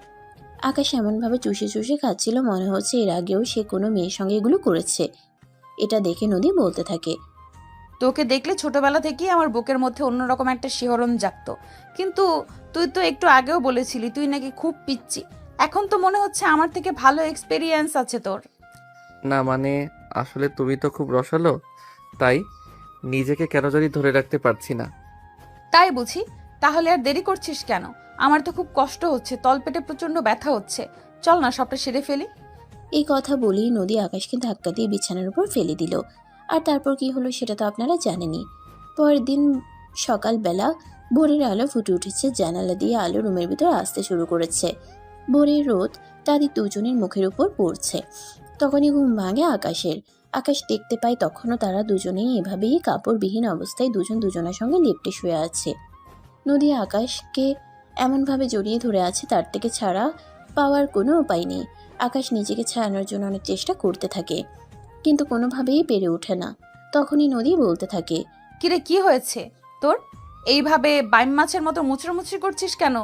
আকাশ এমনভাবে চুষে চুষে খাচ্ছিল, মনে হচ্ছে এর আগেও সে কোনো মেয়ের সঙ্গে এগুলো করেছে। এটা দেখে নদী বলতে থাকে, তোকে দেখলে ছোটবেলা থেকেই আমার বুকের মধ্যে অন্যরকম একটা শিহরণ জাগতো, কিন্তু তুই তো একটু আগেও বলেছিলি তুই নাকি খুব পিচ্ছি। এখন তো মনে হচ্ছে আমার থেকে ভালো এক্সপেরিয়েন্স আছে তোর। না মানে, আসলে তুমি তো খুব রসালো, তাই নিজেকে কেন জানি ধরে রাখতে পারছি না। তাই বুঝি? তাহলে আর দেরি করছিস কেন? আমার তো খুব কষ্ট হচ্ছে, তলপেটে প্রচন্ড ব্যথা হচ্ছে, চল না সবটা সেরে ফেলি। এই কথা বলেই নদী আকাশকে ধাক্কা দিয়ে বিছানার উপর ফেলে দিল। আর তারপর কি হলো সেটা তো আপনারা জানেনই। পরের দিন সকালবেলা ভোরের আলো ফুটে উঠেছে, জানালা দিয়ে আলো রুমের ভিতর আসতে শুরু করেছে। ভোরের রোদ তাদের দুজনের মুখের উপর পড়ছে। তখনই ঘুম ভাঙে আকাশের। আকাশ দেখতে পায় তখনও তারা দুজনেই এভাবেই কাপড়বিহীন অবস্থায় দুজন দুজনের সঙ্গে লেপ্টে শুয়ে আছে। নদী আকাশকে এমনভাবে জড়িয়ে ধরে আছে, তার থেকে ছাড়া পাওয়ার কোনো উপায় নেই। আকাশ নিজেকে ছাড়ানোর জন্য অনেক চেষ্টা করতে থাকে, কিন্তু কোনোভাবেই পেরে ওঠে না। তখনই নদী বলতে থাকে, কিরে, কি হয়েছে তোর? এইভাবে বাইম মাছের মতো মুচড়ামুচড়ি করছিস কেন?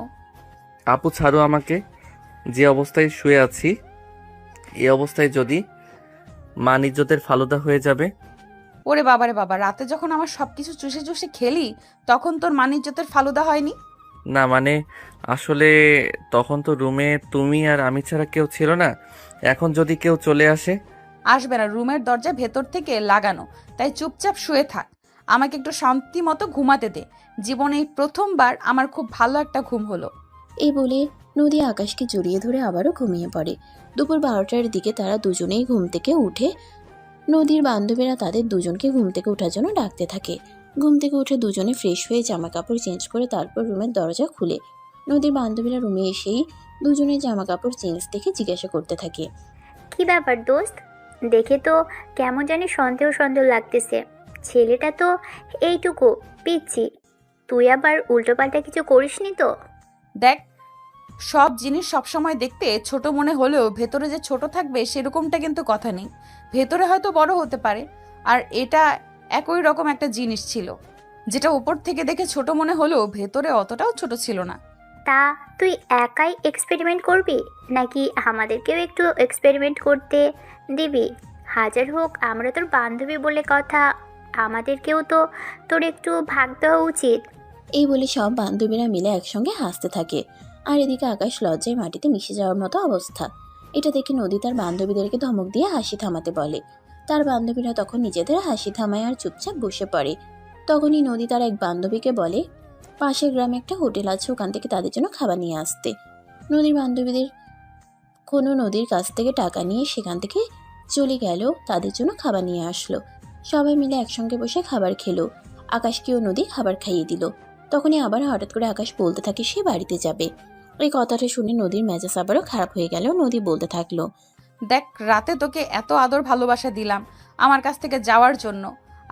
আপু ছাড়ো আমাকে, যে অবস্থায় শুয়ে আছি এই অবস্থায় যদি মান ইজ্জতের ফালুদা হয়ে যাবে। ওরে বাবারে বাবা, রাতে যখন আমার সবকিছু চুষে চুষে খেলি তখন তোর মানিজ্যতের ফালুদা হয়নি? না মানে, আসলে তখন তো রুমে তুমি আর আমি ছাড়া কেউ ছিল না, এখন যদি কেউ চলে আসে। আসবে না, রুমের দরজা ভেতর থেকে লাগানো, তাই চুপচাপ শুয়ে থাক। আমাকে একটু শান্তি মতো ঘুমাতে দে। জীবনে এই প্রথমবার আমার খুব ভালো একটা ঘুম হলো। এই বলে নদী আকাশকে জড়িয়ে ধরে আবারও ঘুমিয়ে পড়ে। দুপুর 12টার দিকে তারা দুজনেই ঘুম থেকে উঠে নদীর বান্ধবীরা তাদের দুজনকে ঘুম থেকে ওঠার জন্য ডাকতে থাকে। ঘুম থেকে উঠে দুজনে ফ্রেশ হয়ে জামা কাপড় চেঞ্জ করে তারপর রুমের দরজা খুলে নদীর বান্ধবীরা রুমে এসেই দুজনের জামা কাপড় চেঞ্জ দেখে জিজ্ঞাসা করতে থাকে, কি ব্যাপার দোস্ত? দেখে তো কেমন জানি সন্দেহ সন্দেহ লাগতেছে। ছেলেটা তো এইটুকু পিচ্ছি, তুই আবার উল্টোপাল্টা কিছু করিসনি তো? দেখ, সব জিনিস সবসময় দেখতে ছোট মনে হলেও ভেতরে যে ছোট থাকবে সেরকমটা কিন্তু কথা নেই। ভেতরে হয়তো বড় হতে পারে, আর এটা একই রকম একটা জিনিস ছিল, যেটা উপর থেকে দেখে ছোট মনে হলেও ভেতরে অতটাও ছোট ছিল না। তা তুই একাই এক্সপেরিমেন্ট করবি নাকি আমাদেরকেও একটু এক্সপেরিমেন্ট করতে দিবি? হাজার হোক আমরা তোর বান্ধবী বলে কথা, আমাদেরকেও তো তোর একটু ভাগ দেওয়া উচিত। এই বলে সব বান্ধবীরা মিলে একসঙ্গে হাসতে থাকে। আর এদিকে আকাশ লজ্জায় মাটিতে মিশে যাওয়ার মতো অবস্থা। এটা দেখে নদী তার বান্ধবীদেরকে ধমক দিয়ে হাসি থামাতে বলে। তার বান্ধবীরা তখন নিজেদের হাসি থামায় আর চুপচাপ বসে পড়ে। তখনই নদী তার এক বান্ধবীকে বলে পাশের গ্রামে একটা হোটেল আছে, ওখান থেকে তাদের জন্য খাবার নিয়ে আসতে। নদীর বান্ধবীদের কোনো নদীর কাছ থেকে টাকা নিয়ে সেখান থেকে চলে গেল, তাদের জন্য খাবার নিয়ে আসলো। সবাই মিলে একসঙ্গে বসে খাবার খেলো। আকাশকেও নদী খাবার খাইয়ে দিল। তখনই আবার হঠাৎ করে আকাশ বলতে থাকে সে বাড়িতে যাবে। এই কথাটা শুনে নদীর মেজাজ আবারও খারাপ হয়ে গেল। নদী বলতে থাকলো, দেখ, রাতে তোকে এত আদর ভালোবাসা দিলাম আমার কাছ থেকে যাওয়ার জন্য,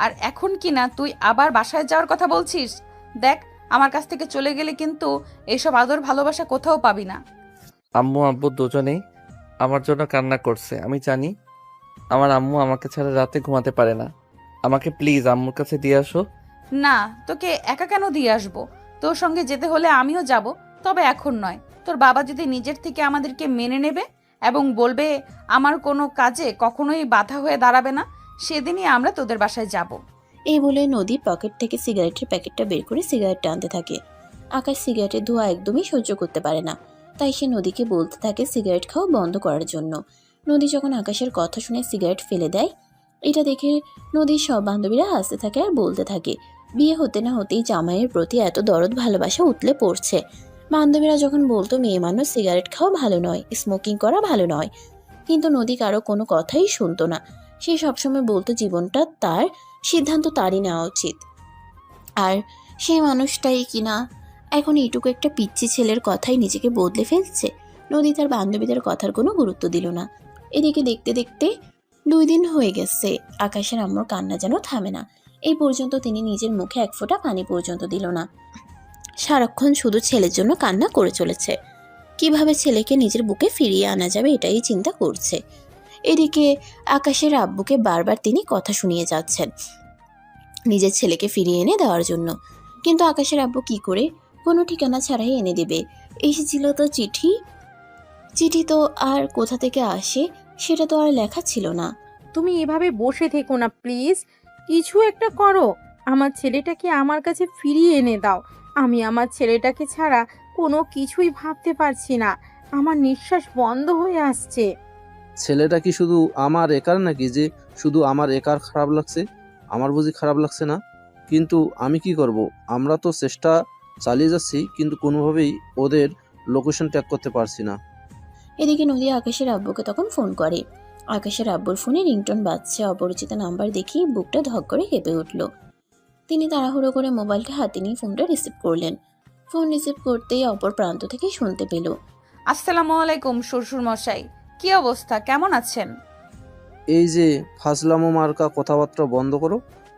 আর এখন কি না তুই আবার বাসায় যাওয়ার কথা বলছিস? দেখ, আমার কাছ থেকে চলে গেলে কিন্তু এইসব আদর ভালোবাসা কোথাও পাবি না। আম্মু আব্বু দুজনেই আমার জন্য কান্না করছে। আমি জানি আমার আম্মু আমাকে ছাড়া রাতে ঘুমাতে পারে না। আমাকে প্লিজ আম্মুর কাছে দিয়ে আসো। না, তোকে একা কেন দিয়ে আসবো? তোর সঙ্গে যেতে হলে আমিও যাব, তবে এখন নয়। তোর বাবা যদি নিজের থেকে আমাদেরকে মেনে নেবে এবং বলবে আমার কোনো কাজে কখনোই বাধা হয়ে দাঁড়াবে না, সেদিনই আমরা তোদের বাসায় যাব। এই বলে নদী পকেট থেকে সিগারেটের প্যাকেটটা বের করে সিগারেট টানতে থাকে। আকাশ সিগারেটের ধোঁয়া একদমই সহ্য করতে পারে না, তাই সে নদীকে বলতে থাকে সিগারেট খাওয়া বন্ধ করার জন্য। নদী যখন আকাশের কথা শুনে সিগারেট ফেলে দেয়, এটা দেখে নদীর সব বান্ধবীরা হাসতে থাকে আর বলতে থাকে বিয়ে হতে না হতেই জামাইয়ের প্রতি এত দরদ ভালোবাসা উতলে পড়ছে। বান্ধবীরা যখন বলতো মেয়ে মানুষ সিগারেট খাওয়া ভালো নয়, স্মোকিং করা ভালো নয়, কিন্তু নদী কারো কোনো কথাই শুনতো না। সে সবসময় বলতো জীবনটা তার, সিদ্ধান্ত তারই নেওয়া উচিত। আর সেই মানুষটাই কিনা এখন এইটুকু একটা পিচ্চি ছেলের কথাই নিজেকে বদলে ফেলছে। নদী তার বান্ধবীদের কথার কোনো গুরুত্ব দিল না। এদিকে দেখতে দেখতে 2 দিন হয়ে গেছে। আকাশের আম্মুর কান্না যেন থামে না। এই পর্যন্ত তিনি নিজের মুখে এক ফোঁটা পানি পর্যন্ত দিল না। সারাক্ষণ শুধু ছেলের জন্য কান্না করে চলেছে। কিভাবে ছেলেকে নিজের বুকে ফিরিয়ে আনা যাবে এটাই চিন্তা করছে। এদিকে আকাশের আব্বুকে বারবার তিনি কথা শুনিয়ে যাচ্ছেন নিজের ছেলেকে ফিরিয়ে এনে দেওয়ার জন্য, কিন্তু আকাশের আব্বু কি করে কোনো ঠিকানা ছাড়াই এনে দেবে? এসেছিল তো চিঠি, চিঠি তো আর কোথা থেকে আসে সেটা তো আর লেখা ছিল না। তুমি এভাবে বসে থেকো না প্লিজ, কিছু একটা করো। আমার ছেলেটাকে আমার কাছে ফিরিয়ে এনে দাও। আমি আমার ছেলেটাকে ছাড়া কোনো কিছুই ভাবতে পারছি না। আমার নিঃশ্বাস বন্ধ হয়ে আসছে। ছেলেটা কি শুধু আমার একার নাকি যে শুধু আমার একার খারাপ লাগছে? আমার বুঝি খারাপ লাগছে না? কিন্তু আমি কি করব? আমরা তো চেষ্টা চালিয়ে যাচ্ছি, কিন্তু কোনোভাবেই ওদের লোকেশন ট্র্যাক করতে পারছি না। এদিকে নদী আকাশের আব্বুকে তখন ফোন করে। আকাশের আব্বুর ফোনে রিংটোন বাজছে। অপরিচিত নাম্বার দেখি বুকটা ধক করে কেঁপে উঠল। তিনি তাড়াহুড়ো করে মোবাইলটা হাতে নিয়ে ফোনটা রিসিভ করলেন। ফোন রিসিভ করতেই অপর প্রান্ত থেকে শুনতে পেল, আসসালামু আলাইকুম শ্বশুর মশাই, কি অবস্থা, কেমন আছেন? এই যে ফাজলামো মার্কা কথাবার্তা বন্ধ করো।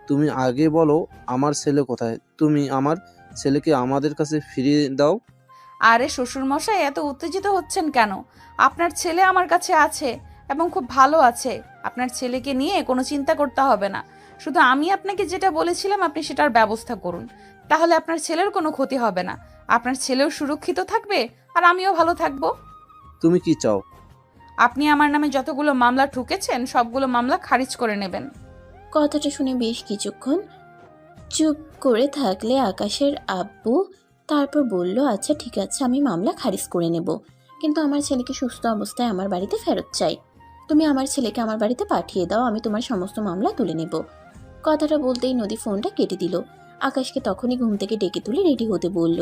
তুমি আগে বলো আমার ছেলে কোথায়? তুমি আমার ছেলেকে আমাদের কাছে ফিরিয়ে দাও। আরে শ্বশুর মশাই, এত উত্তেজিত হচ্ছেন কেন? আপনার ছেলে আমার কাছে আছে এবং খুব ভালো আছে। আপনার ছেলেকে নিয়ে কোনো চিন্তা করতে হবে না। শুধু আমি আপনাকে যেটা বলেছিলাম আপনি সেটার ব্যবস্থা করুন, তাহলে আপনার ছেলের কোনো ক্ষতি হবে না। আপনার ছেলেও সুরক্ষিত থাকবে আর আমিও ভালো থাকবো। তুমি কি চাও? আপনি আমার নামে যতগুলো মামলা ঠুকেছেন সবগুলো মামলা খারিজ করে নেবেন। কথাটা শুনে বেশ কিছুক্ষণ চুপ করে থাকলে আকাশের আব্বু তারপর বলল, আচ্ছা ঠিক আছে, আমি মামলা খারিজ করে নেব, কিন্তু আমার ছেলেকে সুস্থ অবস্থায় আমার বাড়িতে ফেরত চাই। তুমি আমার ছেলেকে আমার বাড়িতে পাঠিয়ে দাও, আমি তোমার সমস্ত মামলা তুলে নেব। কথাটা বলতেই নদী ফোনটা কেটে দিল। আকাশকে তখনই ঘুম থেকে ডেকে তুলে রেডি হতে বলল।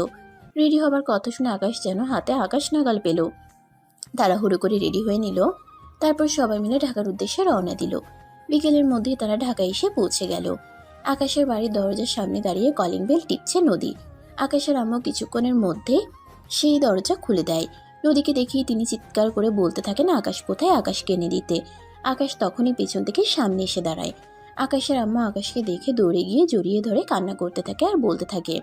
রেডি হবার কথা শুনে আকাশ যেন হাতে আকাশ নাগাল পেল। তাড়াহুড়ো করে রেডি হয়ে নিল। তারপর সবাই মিলে ঢাকার উদ্দেশ্যে রওনা দিল। বিকেলের মধ্যেই তারা ঢাকায় এসে পৌঁছে গেল। আকাশের বাড়ির দরজার সামনে দাঁড়িয়ে কলিং বেল টিপছে নদী। আকাশের আম্মু কিছুক্ষণের মধ্যে সেই দরজা খুলে দেয়। নদীকে দেখিয়ে তিনি চিৎকার করে বলতে থাকেন আকাশ কোথায়, আকাশকে এনে দিতে। আকাশ তখনই পেছন থেকে সামনে এসে দাঁড়ায়। আকাশের আম্মু আকাশকে দেখে দৌড়ে গিয়ে জড়িয়ে ধরে কান্না করতে থাকে আর বলতে থাকে,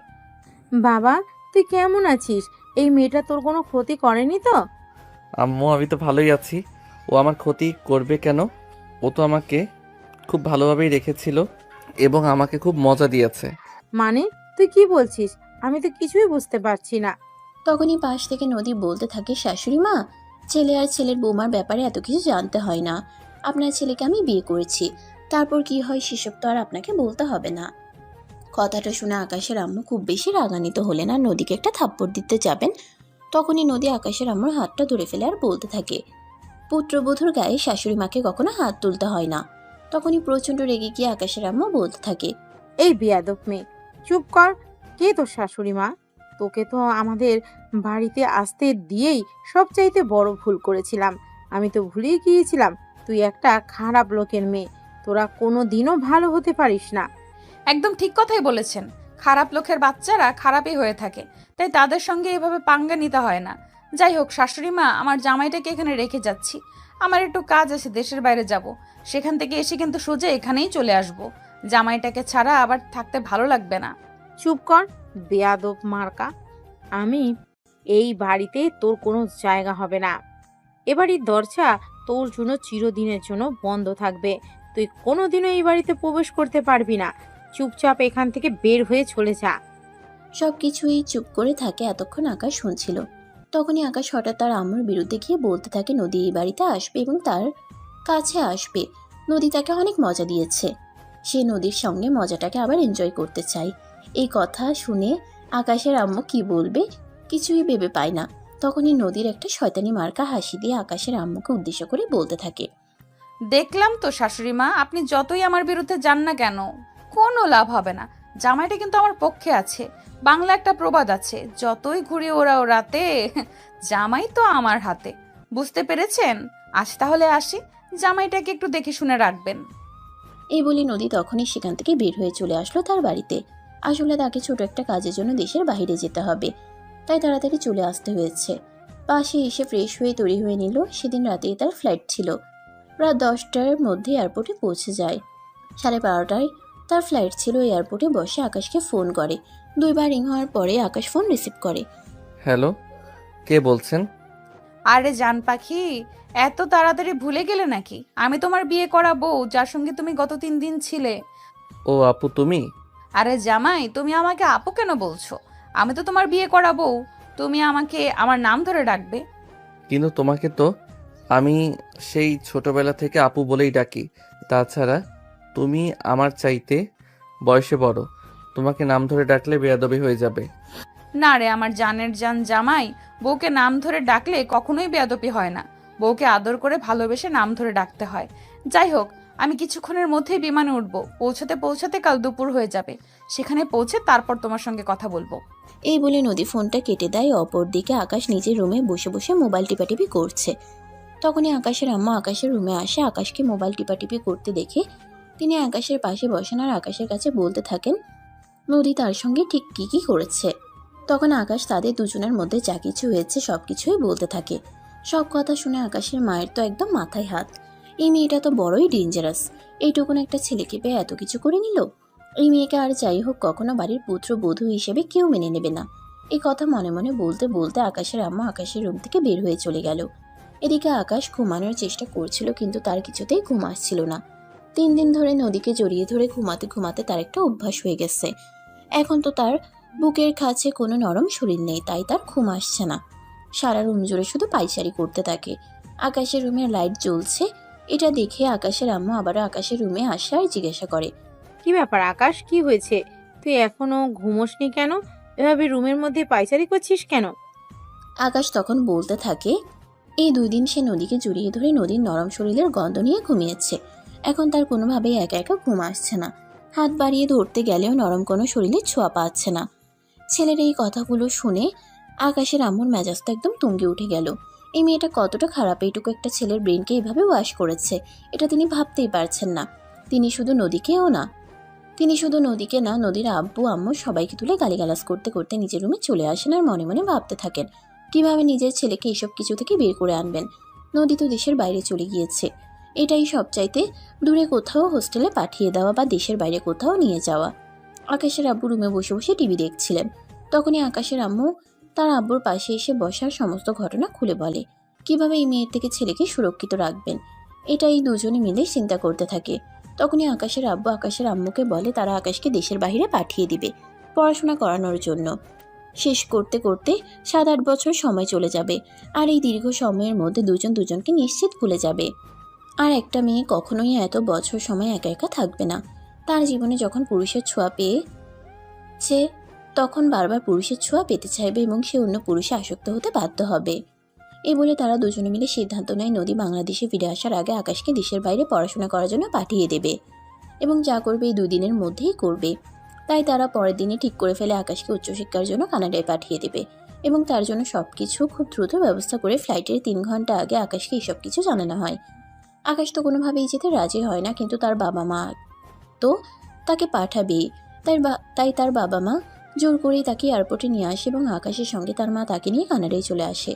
বাবা তুই কেমন আছিস? এই মেয়েটা তোর কোনো ক্ষতি করেনি তো? আম্মু আমি তো ভালোই আছি। ও আমার ক্ষতি করবে কেন? ও তো আমাকে খুব ভালোভাবেই রেখেছিল এবং আমাকে খুব মজা দিয়েছে। মানে তুই কি বলছিস? আমি তো কিছুই বুঝতে পারছি না। তখনই পাশ থেকে নদী বলতে থাকে, শাশুড়ি মা, ছেলে আর ছেলের বৌমার ব্যাপারে এত কিছু জানতে হয় না। আপনার ছেলেকে আমি বিয়ে করেছি, তারপর কি হয় সেসব তো আর আপনাকে বলতে হবে না। কথাটা শুনে আকাশের আম্মু খুব বেশি রাগান্বিত হলেন আর নদীকে একটা থাপ্পড় দিতে যাবেন। তখনই নদী আকাশের আম্মুর হাতটা ধরে ফেলে আর বলতে থাকে, পুত্রবধূর গায়ে শাশুড়ি মাকে কখনো হাত তুলতে হয় না। তখনই প্রচণ্ড রেগে গিয়ে আকাশের আম্মু বলতে থাকে, এই বেয়াদব মেয়ে, চুপ কর। কে তোর শাশুড়ি মা? তোকে তো আমাদের বাড়িতে আসতে দিয়েই সবচাইতে বড় ভুল করেছিলাম। আমি তো ভুলেই গিয়েছিলাম তুই একটা খারাপ লোকের মেয়ে। তোরা কোনো দিনও ভালো হতে পারিস না। একদম ঠিক কথাই বলেছেন। খারাপ লোকের বাচ্চারা খারাপই হয়ে থাকে, তাই তাদের সঙ্গে এভাবে পাঙ্গা নিতে হয় না। যাই হোক শাশুড়ি মা, আমার জামাইটাকে এখানে রেখে যাচ্ছি। আমার একটু কাজ আছে, দেশের বাইরে যাব। সেখান থেকে এসে কিন্তু সোজা এখানেই চলে আসব। জামাইটাকে ছাড়া আবার থাকতে ভালো লাগবে না। চুপ কর বেয়াদব মার্কা। আমি এই বাড়িতে তোর কোনো জায়গা হবে না। এ বাড়ির দরজা তোর জন্য চিরদিনের জন্য বন্ধ থাকবে। তুই কোনোদিনও এই বাড়িতে প্রবেশ করতে পারবি না। চুপচাপ এখান থেকে বের হয়ে চলে যা। সব কিছুই চুপ করে থাকে। এতক্ষণ আকাশ শুনছিল। তখনই আকাশ হঠাৎ তার আম্মুর বিরুদ্ধে গিয়ে বলতে থাকে নদী এই বাড়িতে আসবে এবং তার কাছে আসবে। নদী তাকে অনেক মজা দিয়েছে, সে নদীর সঙ্গে মজাটাকে আবার এনজয় করতে চায়। এই কথা শুনে আকাশের আম্মু কি বলবে কিছুই ভেবে পায় না। তখনই নদীর একটা শয়তানি মার্কা হাসি দিয়ে আকাশের আম্মুকে উদ্দেশ্য করে বলতে থাকে, দেখলাম তো শাশুড়ি মা, আপনি যতই আমার বিরুদ্ধে যান না কেন, কোনো লাভ হবে না। জামাইটা কিন্তু আমার পক্ষে আছে। বাংলা একটা প্রবাদ আছে, যতই ঘুরে ওড়াতে জামাই তো আমার হাতে। বুঝতে পেরেছেন? আজ তাহলে আসি, জামাইটাকে একটু দেখে শুনে রাখবেন। এই বলে নদী তখনই সেখান থেকে বের হয়ে চলে আসলো তার বাড়িতে। আসলে তাকে ছোট একটা কাজের জন্য দেশের বাইরে যেতে হবে, তাই তাড়াতাড়ি চলে আসতে হয়েছে। পাশে এসে ফ্রেশ হয়ে তৈরি হয়ে নিল। সেদিন রাতেই তার ফ্লাইট ছিল। রাত 10টার মধ্যে এয়ারপোর্টে পৌঁছে যায়। 12:30টায় তার ফ্লাইট ছিল। এয়ারপোর্টে বসে আকাশকে ফোন করে। 2বার রিং হওয়ার পরে আকাশ ফোন রিসিভ করে। হ্যালো, কে বলছেন? আরে জান পাখি, এত তাড়াতাড়ি ভুলে গেলে নাকি? আমি তোমার বিয়ে করা বউ, যার সঙ্গে তুমি গত 3 দিন ছিলে। ও আপু তুমি? আরে জামাই, তুমি আমাকে আপু কেন বলছো? আমি তো তোমার বিয়ে করা বউ। তুমি আমাকে আমার নাম ধরে ডাকবে। কিন্তু তোমাকে তো আমি সেই ছোটবেলা থেকে আপু বলেই ডাকি। তাছাড়া তুমি আমার চাইতে বয়সে বড়, তোমাকে নাম ধরে ডাকলে বেয়াদবি হয়ে যাবে। না রে আমার জানের জান জামাই, বউকে নাম ধরে ডাকলে কখনোই বেয়াদবি হয় না। বউকে আদর করে ভালোবেসে নাম ধরে ডাকতে হয়। যাই হোক, আমি কিছুক্ষণের মধ্যেই বিমানে উঠবো। পৌঁছাতে পৌঁছাতে কাল দুপুর হয়ে যাবে। সেখানে পৌঁছে তারপর তোমার সঙ্গে কথা বলবো। এই বলে নদী ফোনটা কেটে দেয়। অপরদিকে আকাশ নিজের রুমে বসে বসে মোবাইল টিপাটিপি করছে। তখনই আকাশের আম্মা আকাশের রুমে আসে। আকাশকে মোবাইল টিপাটিপি করতে দেখে তিনি আকাশের পাশে বসেন আর আকাশের কাছে বলতে থাকেন নদী তার সঙ্গে ঠিক কী কী করেছে। তখন আকাশ তাদের দুজনের মধ্যে যা কিছু হয়েছে সব কিছুই বলতে থাকে। সব কথা শুনে আকাশের মায়ের তো একদম মাথায় হাত। এই মেয়েটা তো বড়ই ডেঞ্জারাস। এইটুকুন একটা ছেলেকে পেয়ে এত কিছু করে নিল। এই মেয়েকে আর যাই হোক কখনো বাড়ির পুত্রবধূ হিসেবে কেউ মেনে নেবে না। এই কথা মনে মনে বলতে বলতে আকাশের আম্মা আকাশের রুম থেকে বের হয়ে চলে গেল। এদিকে আকাশ ঘুমানোর চেষ্টা করছিল, কিন্তু তার কিছুতেই ঘুম আসছিল না। 3 দিন ধরে নদীকে জড়িয়ে ধরে ঘুমাতে ঘুমাতে তার একটা অভ্যাস হয়ে গেছে। এখন তো তার বুকের কাছে কোনো নরম শরীর নেই, তাই তার ঘুম আসছে না। সারা রুম জুড়ে শুধু পায়চারি করতে থাকে। আকাশের রুমের লাইট জ্বলছে। এটা দেখে আকাশের আম্মু আবারও আকাশের রুমে আসে আর জিজ্ঞাসা করে, কি ব্যাপার আকাশ, কি হয়েছে? তুই এখনো ঘুমোসনি কেন? এভাবে রুমের মধ্যে পায়চারি করছিস কেন? আকাশ তখন বলতে থাকে, এই 2 দিন সে নদীকে জড়িয়ে ধরে নদীর নরম শরীরের গন্ধ নিয়ে ঘুমিয়েছে। এখন তার কোনোভাবেই একা একা ঘুম আসছে না। হাত বাড়িয়ে ধরতে গেলেও নরম কোনো শরীরের ছোঁয়া পাচ্ছে না। ছেলের এই কথাগুলো শুনে আকাশের আম্মুর মেজাজটা একদম তুঙ্গে উঠে গেল। এই মেয়েটা কতটা খারাপ, এইটুকু একটা ছেলের ব্রেনকে এভাবে ওয়াশ করেছে, এটা তিনি ভাবতেই পারছেন না। তিনি শুধু নদীকে না, নদীর আব্বু আম্মু সবাইকে তুলে গালিগালাজ করতে করতে নিজের রুমে চলে আসেন আর মনে মনে ভাবতে থাকেন কিভাবে নিজের ছেলেকে এইসব কিছু থেকে বের করে আনবেন। নদী তো দেশের বাইরে চলে গিয়েছে, এটাই সবচাইতে দূরে কোথাও হোস্টেলে পাঠিয়ে দেওয়া বা দেশের বাইরে কোথাও নিয়ে যাওয়া। আকাশের আব্বু রুমে বসে বসে টিভি দেখছিলেন। তখনই আকাশের আম্মু তার আব্বুর পাশে এসে বসার সমস্ত ঘটনা খুলে বলে কিভাবে এই মেয়ের থেকে ছেলেকে সুরক্ষিত রাখবেন। এটাই দুজনে মিলে চিন্তা করতে থাকে। তখনই আকাশের আব্বু আকাশের আম্মুকে বলে তারা আকাশকে দেশের বাইরে পাঠিয়ে দিবে পড়াশোনা করানোর জন্য। শেষ করতে করতে 7-8 বছর সময় চলে যাবে, আর এই দীর্ঘ সময়ের মধ্যে দুজন দুজনকে নিশ্চিত ভুলে যাবে। আর একটা মেয়ে কখনোই এত বছর সময় একা একা থাকবে না। তার জীবনে যখন পুরুষের ছোঁয়া পেয়েছে তখন বারবার পুরুষের ছোঁয়া পেতে চাইবে এবং সে অন্য পুরুষে আসক্ত হতে বাধ্য হবে। এই বলে তারা দুজনে মিলে সিদ্ধান্ত নেয় নদী বাংলাদেশে ফিরে আসার আগে আকাশকে দেশের বাইরে পড়াশোনা করার জন্য পাঠিয়ে দেবে এবং যা করবে এই 2 দিনের মধ্যেই করবে। তাই তারা পরের দিনই ঠিক করে ফেলে আকাশকে উচ্চশিক্ষার জন্য কানাডায় পাঠিয়ে দেবে এবং তার জন্য সবকিছু খুব দ্রুত ব্যবস্থা করে ফ্লাইটের 3 ঘন্টা আগে আকাশকে এসব কিছু জানানো হয়। আকাশ তো কোনোভাবেই যেতে রাজি হয় না, কিন্তু তার বাবা মা তো তাকে পাঠাবেই। তাই তার বাবা মা জোর করেই তাকে এয়ারপোর্টে নিয়ে আসে এবং আকাশের সঙ্গে তার মা তাকে নিয়ে কানাডায় চলে আসে।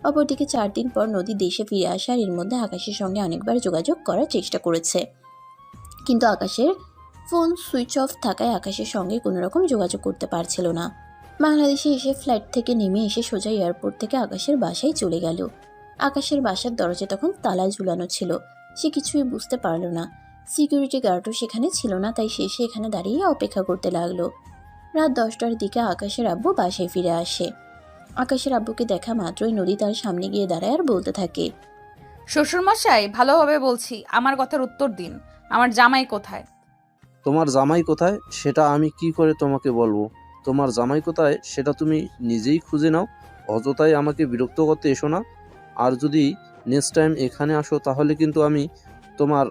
অপরদিকে 4 দিন পর নদী দেশে ফিরে আসে আর এর মধ্যে আকাশের সঙ্গে অনেকবার যোগাযোগ করার চেষ্টা করেছে, কিন্তু আকাশের ফোন সুইচ অফ থাকায় আকাশের সঙ্গে কোনো রকম যোগাযোগ করতে পারছিল না। বাংলাদেশে এসে ফ্লাইট থেকে নেমে এসে সোজা এয়ারপোর্ট থেকে আকাশের বাসায় চলে গেল। আকাশের বাসার দরজা তখন তালা ঝুলানো ছিল, সে কিছুই বুঝতে পারল না। সিকিউরিটি গার্ডও সেখানে ছিল না, তাই সে এখানে দাঁড়িয়ে অপেক্ষা করতে লাগলো। রাত 10টার দিকে আকাশের আব্বু বাসায় ফিরে আসে। আকাশের আব্বুকে দেখা মাত্রই নদী তার সামনে গিয়ে দাঁড়ায় আর বলতে থাকে, শ্বশুরমশাই, ভালোভাবে বলছি, আমার কথার উত্তর দিন। আমার জামাই কোথায়? তোমার জামাই কোথায় সেটা আমি কি করে তোমাকে বলবো? তোমার জামাই কোথায় সেটা তুমি নিজেই খুঁজে নাও, অযথাই আমাকে বিরক্ত করতে এসো না। আর যদি নেক্সট টাইম এখানে আসো তাহলে কিন্তু আমি তোমার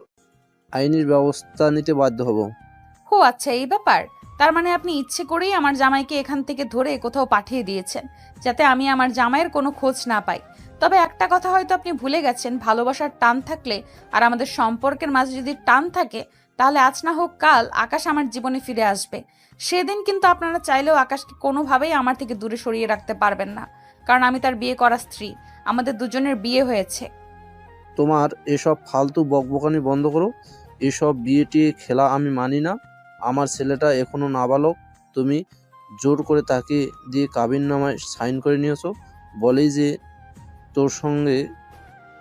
আইনি ব্যবস্থা নিতে বাধ্য হব। হো আচ্ছা, এই ব্যাপার। তার মানে আপনি ইচ্ছে করেই আমার জামাইকে এখান থেকে ধরে কোথাও পাঠিয়ে দিয়েছেন, যাতে আমি আমার জামাইয়ের কোনো খোঁজ না পাই। তবে একটা কথা হয়তো আপনি ভুলে গেছেন, ভালোবাসার টান থাকলে আর আমাদের সম্পর্কের মাঝে যদি টান থাকে, তাহলে আজ না হোক কাল আকাশ আমার জীবনে ফিরে আসবে। সেদিন কিন্তু আপনারা চাইলেও আকাশকে কোনোভাবেই আমার থেকে দূরে সরিয়ে রাখতে পারবেন না, কারণ আমি তার বিয়ে করা স্ত্রী। আমাদের দুজনের বিয়ে হয়েছে। তোমার এসব ফালতু বকবকানি বন্ধ করো। এসব বিয়ে টিয়ে খেলা আমি মানি না। আমার ছেলেটা এখনো নাবালক, তুমি জোর করে তাকে দিয়ে কাবিননামায় সাইন করে নিয়েছো, বলেই যে তোর সঙ্গে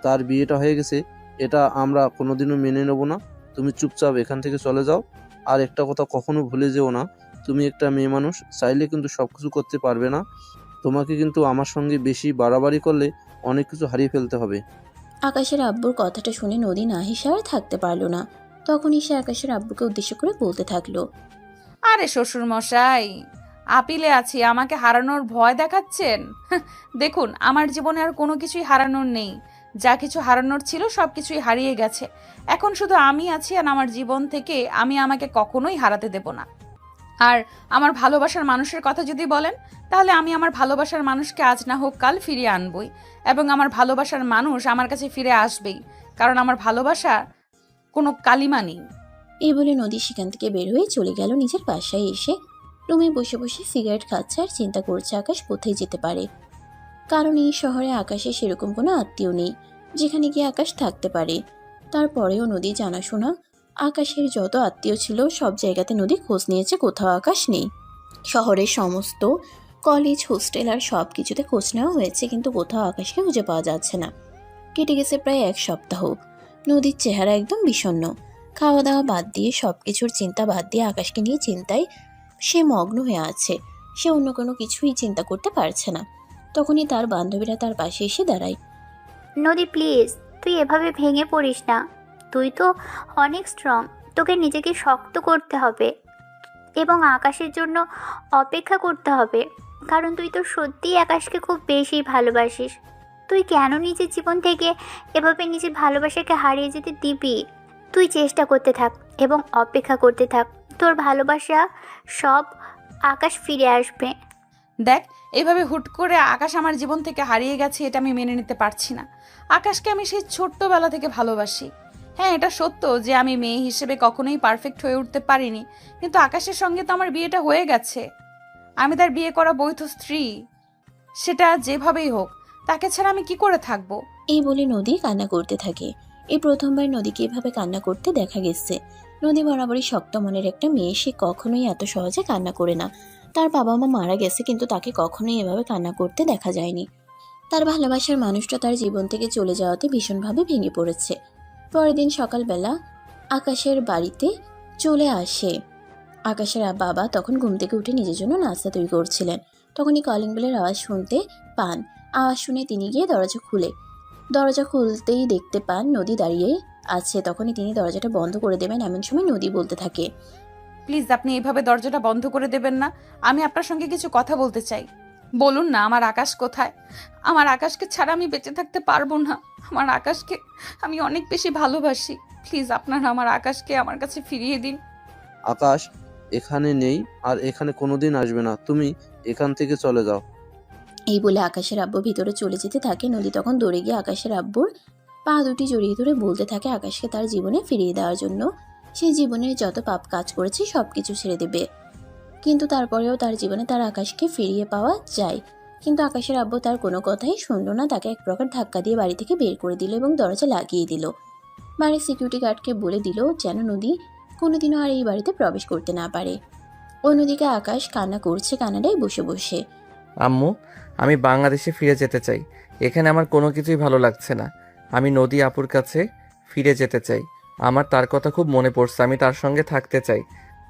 তার বিয়েটা হয়ে গেছে। এটা আমরা কোনোদিনও মেনে নেব না। তুমি চুপচাপ এখান থেকে চলে যাও। আর একটা কথা কখনো ভুলে যেও না, তুমি একটা মেয়ে মানুষ, চাইলে কিন্তু সব কিছু করতে পারবে না। তোমাকে কিন্তু আমার সঙ্গে বেশি বাড়াবাড়ি করলে অনেক কিছু হারিয়ে ফেলতে হবে। আকাশের আব্বুর কথাটা শুনে নদী না হেসে আর থাকতে পারল না। তখনই সে আকাশের আব্বুকে উদ্দেশ্য করে বলতে থাকলো, আরে শ্বশুরমশাই, আপিলে আছি, আমাকে হারানোর ভয় দেখাচ্ছেন? দেখুন, আমার জীবনে আর কোনো কিছুই হারানোর নেই। যা কিছু হারানোর ছিল সব কিছুই হারিয়ে গেছে। এখন শুধু আমি আছি, আর আমার জীবন থেকে আমি আমাকে কখনোই হারাতে দেব না। আর আমার ভালোবাসার মানুষের কথা যদি বলেন, তাহলে আমি আমার ভালোবাসার মানুষকে আজ না হোক কাল ফিরিয়ে আনবই, এবং আমার ভালোবাসার মানুষ আমার কাছে ফিরে আসবেই, কারণ আমার ভালোবাসা কোনো কালিমা নেই। এই বলে নদী সেখান থেকে বের হয়ে চলে গেল নিজের বাসায়। এসে রুমে বসে বসে সিগারেট খাচ্ছে আর চিন্তা করছে আকাশ কোথায় যেতে পারে, কারণ এই শহরে আকাশের সেরকম কোনো আত্মীয় নেই যেখানে গিয়ে আকাশ থাকতে পারে। তারপরেও নদী জানাশোনা আকাশের যত আত্মীয় ছিল সব জায়গাতে নদী খোঁজ নিয়েছে, কোথাও আকাশ নেই। শহরের সমস্ত কলেজ, হোস্টেল আর সব কিছুতে খোঁজ নেওয়া হয়েছে, কিন্তু কোথাও আকাশকে খুঁজে পাওয়া যাচ্ছে না। কেটে গেছে প্রায় 1 সপ্তাহ। নদীর চেহারা একদম বিষণ্ণ। খাওয়া দাওয়া বাদ দিয়ে, সব কিছুর চিন্তা বাদ দিয়ে আকাশকে নিয়ে চিন্তায় সে মগ্ন হয়ে আছে। সে অন্য কোনো কিছুই চিন্তা করতে পারছে না। তখনই তার বান্ধবীরা তার পাশে এসে দাঁড়ায়। নদী প্লিজ, তুই এভাবে ভেঙে পড়িস না। তুই তো অনেক স্ট্রং, তোকে নিজেকে শক্ত করতে হবে এবং আকাশের জন্য অপেক্ষা করতে হবে, কারণ তুই তো সত্যিই আকাশকে খুব বেশি ভালোবাসিস। তুই কেন নিজের জীবন থেকে এভাবে নিজের ভালোবাসাকে হারিয়ে যেতে দিবি? তুই চেষ্টা করতে থাক এবং অপেক্ষা করতে থাক। তোর ভালোবাসা সব আকাশ ফিরে আসবে। দেখ, এভাবে হুট করে আকাশ আমার জীবন থেকে হারিয়ে গেছে, এটা আমি মেনে নিতে পারছি না। আকাশকে আমি সেই ছোট্টবেলা থেকে ভালোবাসি। হ্যাঁ, এটা সত্য যে আমি মেয়ে হিসেবে কখনোই পারফেক্ট হয়ে উঠতে পারিনি, কিন্তু আকাশের সঙ্গে তো আমার বিয়েটা হয়ে গেছে। আমি তার বিয়ে করা বৈধ স্ত্রী। সেটা যেভাবেই হোক, তাকে ছাড়া আমি কি করে থাকবো? এই বলে নদী কান্না করতে থাকে। এই প্রথমবার নদীকে এভাবে কান্না করতে দেখা গেছে। নদী বরাবরই শক্ত মনের একটা মেয়ে, সে কখনোই এত সহজে কান্না করে না। তার বাবা মা মারা গেছে, কিন্তু তাকে কখনোই এভাবে কান্না করতে দেখা যায়নি। তার ভালোবাসার মানুষটা তার জীবন থেকে চলে যাওয়াতে ভীষণভাবে ভেঙে পড়েছে। পরের দিন সকালবেলা আকাশের বাড়িতে চলে আসে। আকাশের বাবা তখন ঘুম থেকে উঠে নিজের জন্য নাস্তা তৈরি করছিলেন। তখনই কলিং বেলের আওয়াজ শুনতে পান। আওয়াজ শুনে তিনি গিয়ে দরজা খুলতেই দেখতে পান নদী দাঁড়িয়ে আছে। তখনই তিনি দরজাটা বন্ধ করে দেবেন, এমন সময় নদী বলতে থাকে, প্লিজ আপনি এভাবে দরজাটা বন্ধ করে দেবেন না। আমি আপনার সঙ্গে কিছু কথা বলতে চাই। বলুন না, আমার আকাশ কোথায়? আমার আকাশকে ছাড়া আমি বেঁচে থাকতে পারবো না। আমার আকাশকে আমি অনেক বেশি ভালোবাসি। প্লিজ আপনারা আমার আকাশকে আমার কাছে ফিরিয়ে দিন। আকাশ, এখানে নেই আর এখানে কোনোদিন আসবে না। তুমি এখান থেকে চলে যাও। এই বলে আকাশের আব্বু ভিতরে চলে যেতে থাকে। নদী তখন দৌড়ে গিয়ে আকাশের আব্বুর পা দুটি জড়িয়ে ধরে বলতে থাকে আকাশকে তার জীবনে ফিরিয়ে দেওয়ার জন্য সে জীবনের যত পাপ কাজ করেছে সবকিছু ছেড়ে দেবে। কিন্তু তারপরেও তার জীবনে তার আকাশকে ফিরিয়ে পাওয়া যায়। কিন্তু আকাশের আব্বু তার কোনো কথাই শুনল না। তাকে এক প্রকার ধাক্কা দিয়ে বাড়ি থেকে বের করে দিল এবং দরজা লাগিয়ে দিল। বাড়ির সিকিউরিটি গার্ডকে বলে দিল যেন নদী কোনোদিনও আর এই বাড়িতে প্রবেশ করতে না পারে। অন্যদিকে আকাশ কান্না করছে কানাডায় বসে বসে। আম্মু, আমি বাংলাদেশে ফিরে যেতে চাই। এখানে আমার কোনো কিছুই ভালো লাগছে না। আমি নদী আপুর কাছে ফিরে যেতে চাই। আমার তার কথা খুব মনে পড়ছে। আমি তার সঙ্গে থাকতে চাই।